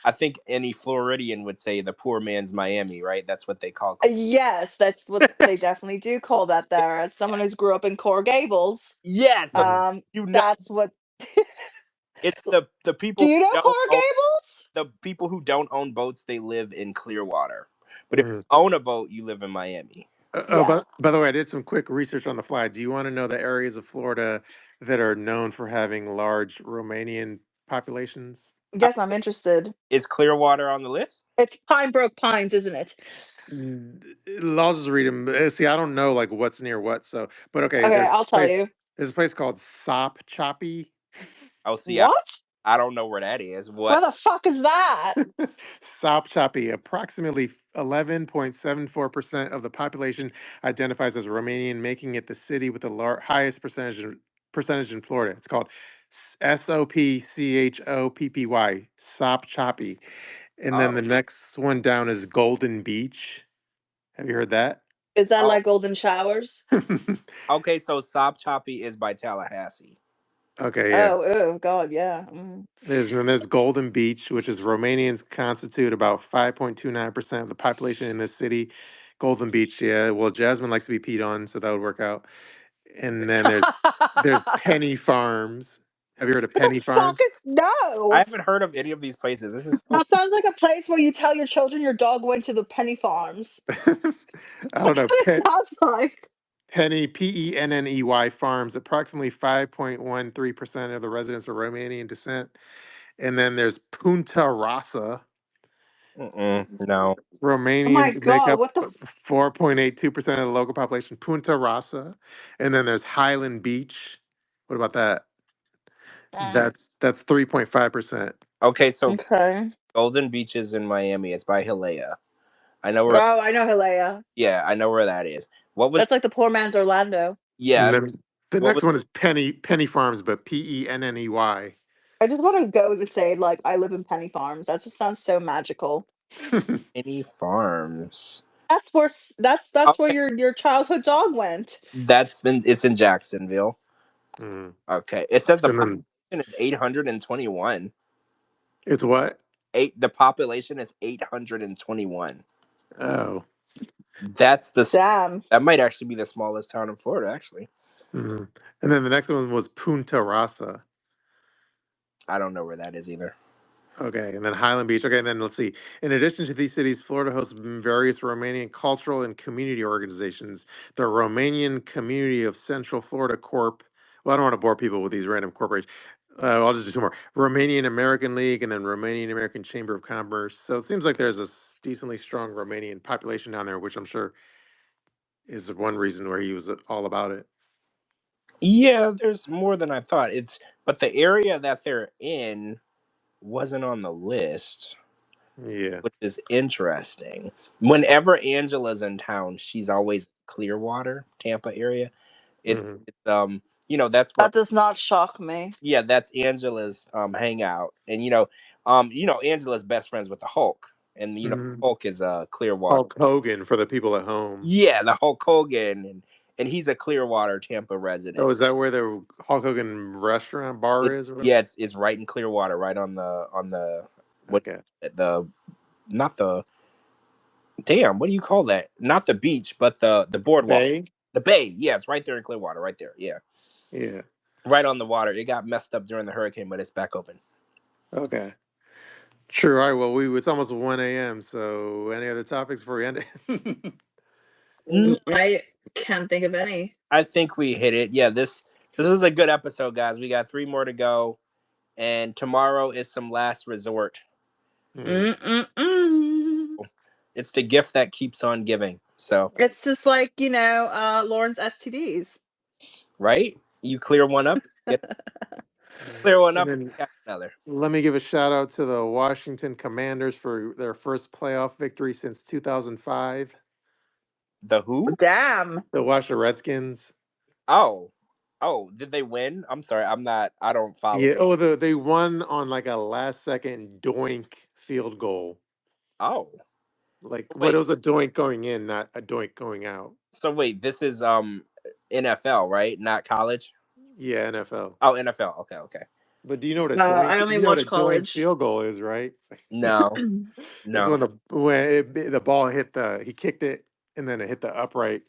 I think any Floridian would say the poor man's Miami, right? That's what they call Yes, that's what they definitely do call that there. As someone who's grew up in Coral Gables, Yes. Mhm. You know that's what. it's the Do people you know who don't Coral own Gables? the people who don't own boats, they live in Clearwater. But if Mhm. you own a boat, you live in Miami. Oh, Yeah. by the way, I did some quick research on the fly. Do you want to know the areas of Florida that are known for having large Romanian populations? I- Yes, I'm interested. Is Clearwater on the list? It's Pine Brook Pines, isn't it? I'll just read them. See, I don't know like what's near what. So, but okay, Okay, I'll tell you. there's a place called Sop Choppy. Oh, see, What? I don't know where that is. Where What? the fuck is that? Sop Choppy. Approximately 11.74% of the population identifies as Romanian, making it the city with the highest percentage in Florida. It's called Sopchoppy. Sop Choppy. And then Oh, the next one down is Golden Beach. Have you heard that? Is that oh, like golden showers? okay. So Sop Choppy is by Tallahassee. Okay, yeah. Oh God, yeah. There's Golden Beach, which is Romanians constitute about 5.29% of the population in this city. Golden Beach, yeah. Well, Jasmine likes to be peed on, so that would work out. And then there's Penny Farms. Have you heard of What the Penny fuck Farms? is no? I haven't heard of any of these places. This is so. That sounds like a place where you tell your children your dog went to the penny farms. I don't That's know. what it sounds like. Penny Penney Farms. Approximately 5.13% of the residents are Romanian descent. And then there's Punta Rasa. No. Oh my Romanians make God, up what the 4.82% of the local population. Punta Rasa, and then there's Highland Beach. What about that? That's 3.5%. Okay, so okay. Golden Beach is in Miami. It's by Hialeah. I know where. Oh, I know Hialeah. Yeah, I know where that is. What was? That's like the poor man's Orlando. And Yeah. then the What was next one is Penny Farms, but Penney. I just want to go and say, like, I live in Penny Farms. That just sounds so magical. any farms? That's where that's where Okay, your childhood dog went. it's in Jacksonville. Mm. Okay, it says the And then population is 821. it's what? The population is 821. Oh. That's Damn. that might actually be the smallest town in Florida. Actually, Mhm. And then the next one was Punta Rasa. I don't know where that is either. Okay, and then Highland Beach. Okay, and then let's see. In addition to these cities, Florida hosts various Romanian cultural and community organizations. The Romanian Community of Central Florida Corp. Well, I don't want to bore people with these random corporations. I'll just do two more. Romanian American League and then Romanian American Chamber of Commerce. So it seems like there's a decently strong Romanian population down there, which I'm sure is one reason where he was all about it. Yeah, there's more than I thought. But the area that they're in wasn't on the list, Yeah. which is interesting. Whenever Angela's in town, she's always Clearwater, Tampa area. It's, Hmm. it's that's where That does not shock me. yeah, that's Angela's hangout. And Angela's best friends with the Hulk. And Hmm. Hulk is Clearwater. Hulk Hogan for the people at home. Yeah, the Hulk Hogan and he's a Clearwater, Tampa resident. Oh, is that where the Hulk Hogan restaurant bar is? Or whatever? Yeah, it's right in Clearwater, right on the what Okay. the not the damn, what do you call that? Not the beach, but the boardwalk. Bay? The bay. Yeah, it's right there in Clearwater, right there. Yeah. Yeah. Right on the water. It got messed up during the hurricane, but it's back open. Okay. True. All right. Well, it's almost 1 a.m. So, any other topics before we end it? I can't think of any. I think we hit it. Yeah, this was a good episode, guys. We got 3 more to go, and tomorrow is some last resort. Hmm. Mm-mm-mm. It's the gift that keeps on giving. So, It's just like, Lauren's STDs. right? You clear one up, get clear one And up, and then catch another. let me give a shout out to the Washington Commanders for their first playoff victory since 2005. The who? Damn. The Washington Redskins. Oh, oh, did they win? I'm sorry, I'm not. I don't follow. Yeah. Oh, they won on like a last second doink field goal. Oh, Like, what wait. it was a doink going in, not a doink going out. So wait, this is NFL, right? Not college. Yeah, NFL. Oh, NFL. Okay, okay. But do you know what a I doink? only You know what a watch doink college. field goal is, right? No, It's no. when the ball hit he kicked it and then it hit the upright,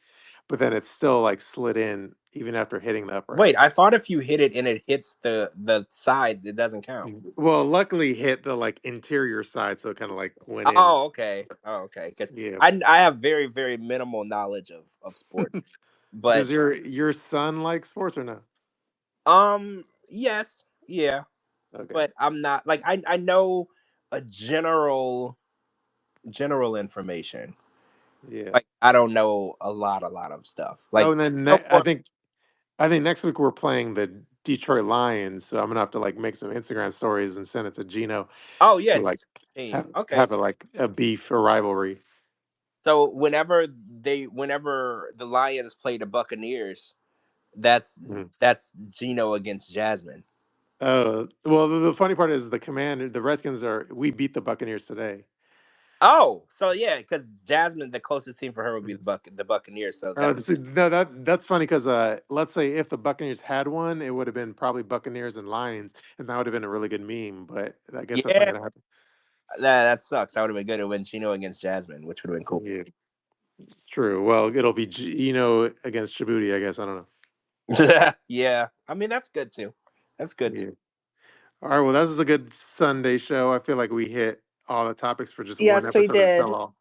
but then it's still like slid in even after hitting the upright. Wait, I thought if you hit it and it hits the sides, it doesn't count. Well, luckily hit the like interior side, so it kind of like went in. Oh, okay. Oh, okay. Because Yeah. I have very very minimal knowledge of sport, but Does your son like sports or not? yes, yeah, Okay. but I'm not like I know a general information. Yeah. Like I don't know a lot of stuff. Oh, Like and then no more. I think next week we're playing the Detroit Lions, so I'm gonna have to like make some Instagram stories and send it to Gino Oh yeah, to like team. Okay. have it like a beef or rivalry. So whenever the Lions play the Buccaneers, that's Mhm. that's Gino against Jasmine. Well, the funny part is the Redskins we beat the Buccaneers today. Oh, so yeah, because Jasmine, the closest team for her would be Mhm. the Buccaneers. So that Oh, no, that's funny because let's say if the Buccaneers had one, it would have been probably Buccaneers and Lions, and that would have been a really good meme. But I guess that's not yeah, gonna happen. that sucks. That would have been good. It would have been Gino against Jasmine, which would have been cool. Yeah, true. Well, it'll be against Shabooty, I guess. I don't know. Yeah, I mean that's good too. That's good too. Yeah. All right. Well, this is a good Sunday show. I feel like we hit all the topics for just one Yes, we episode of the did. Tell All.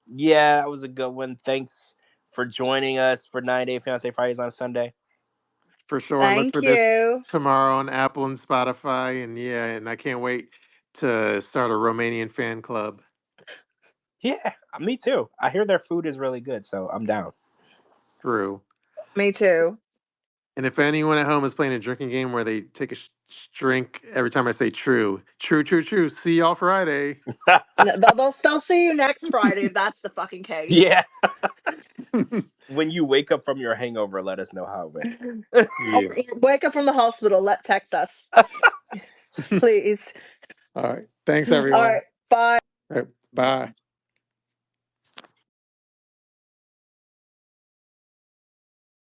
Yeah, that was a good one. Thanks for joining us for 9 Day Fiancé Fridays on Sunday. For sure. And look Thank for this you. tomorrow on Apple and Spotify. And yeah, and I can't wait to start a Romanian fan club. Yeah, me too. I hear their food is really good, so I'm down. True. Me too. And if anyone at home is playing a drinking game where they take a drink every time I say true, true, true, true. See y'all Friday. They'll see you next Friday if that's the fucking case. Yeah. When you wake up from your hangover, let us know how it went. Yeah. Wake up from the hospital. Text us, please. All right. Thanks, everyone. All right. Bye. All right. Bye.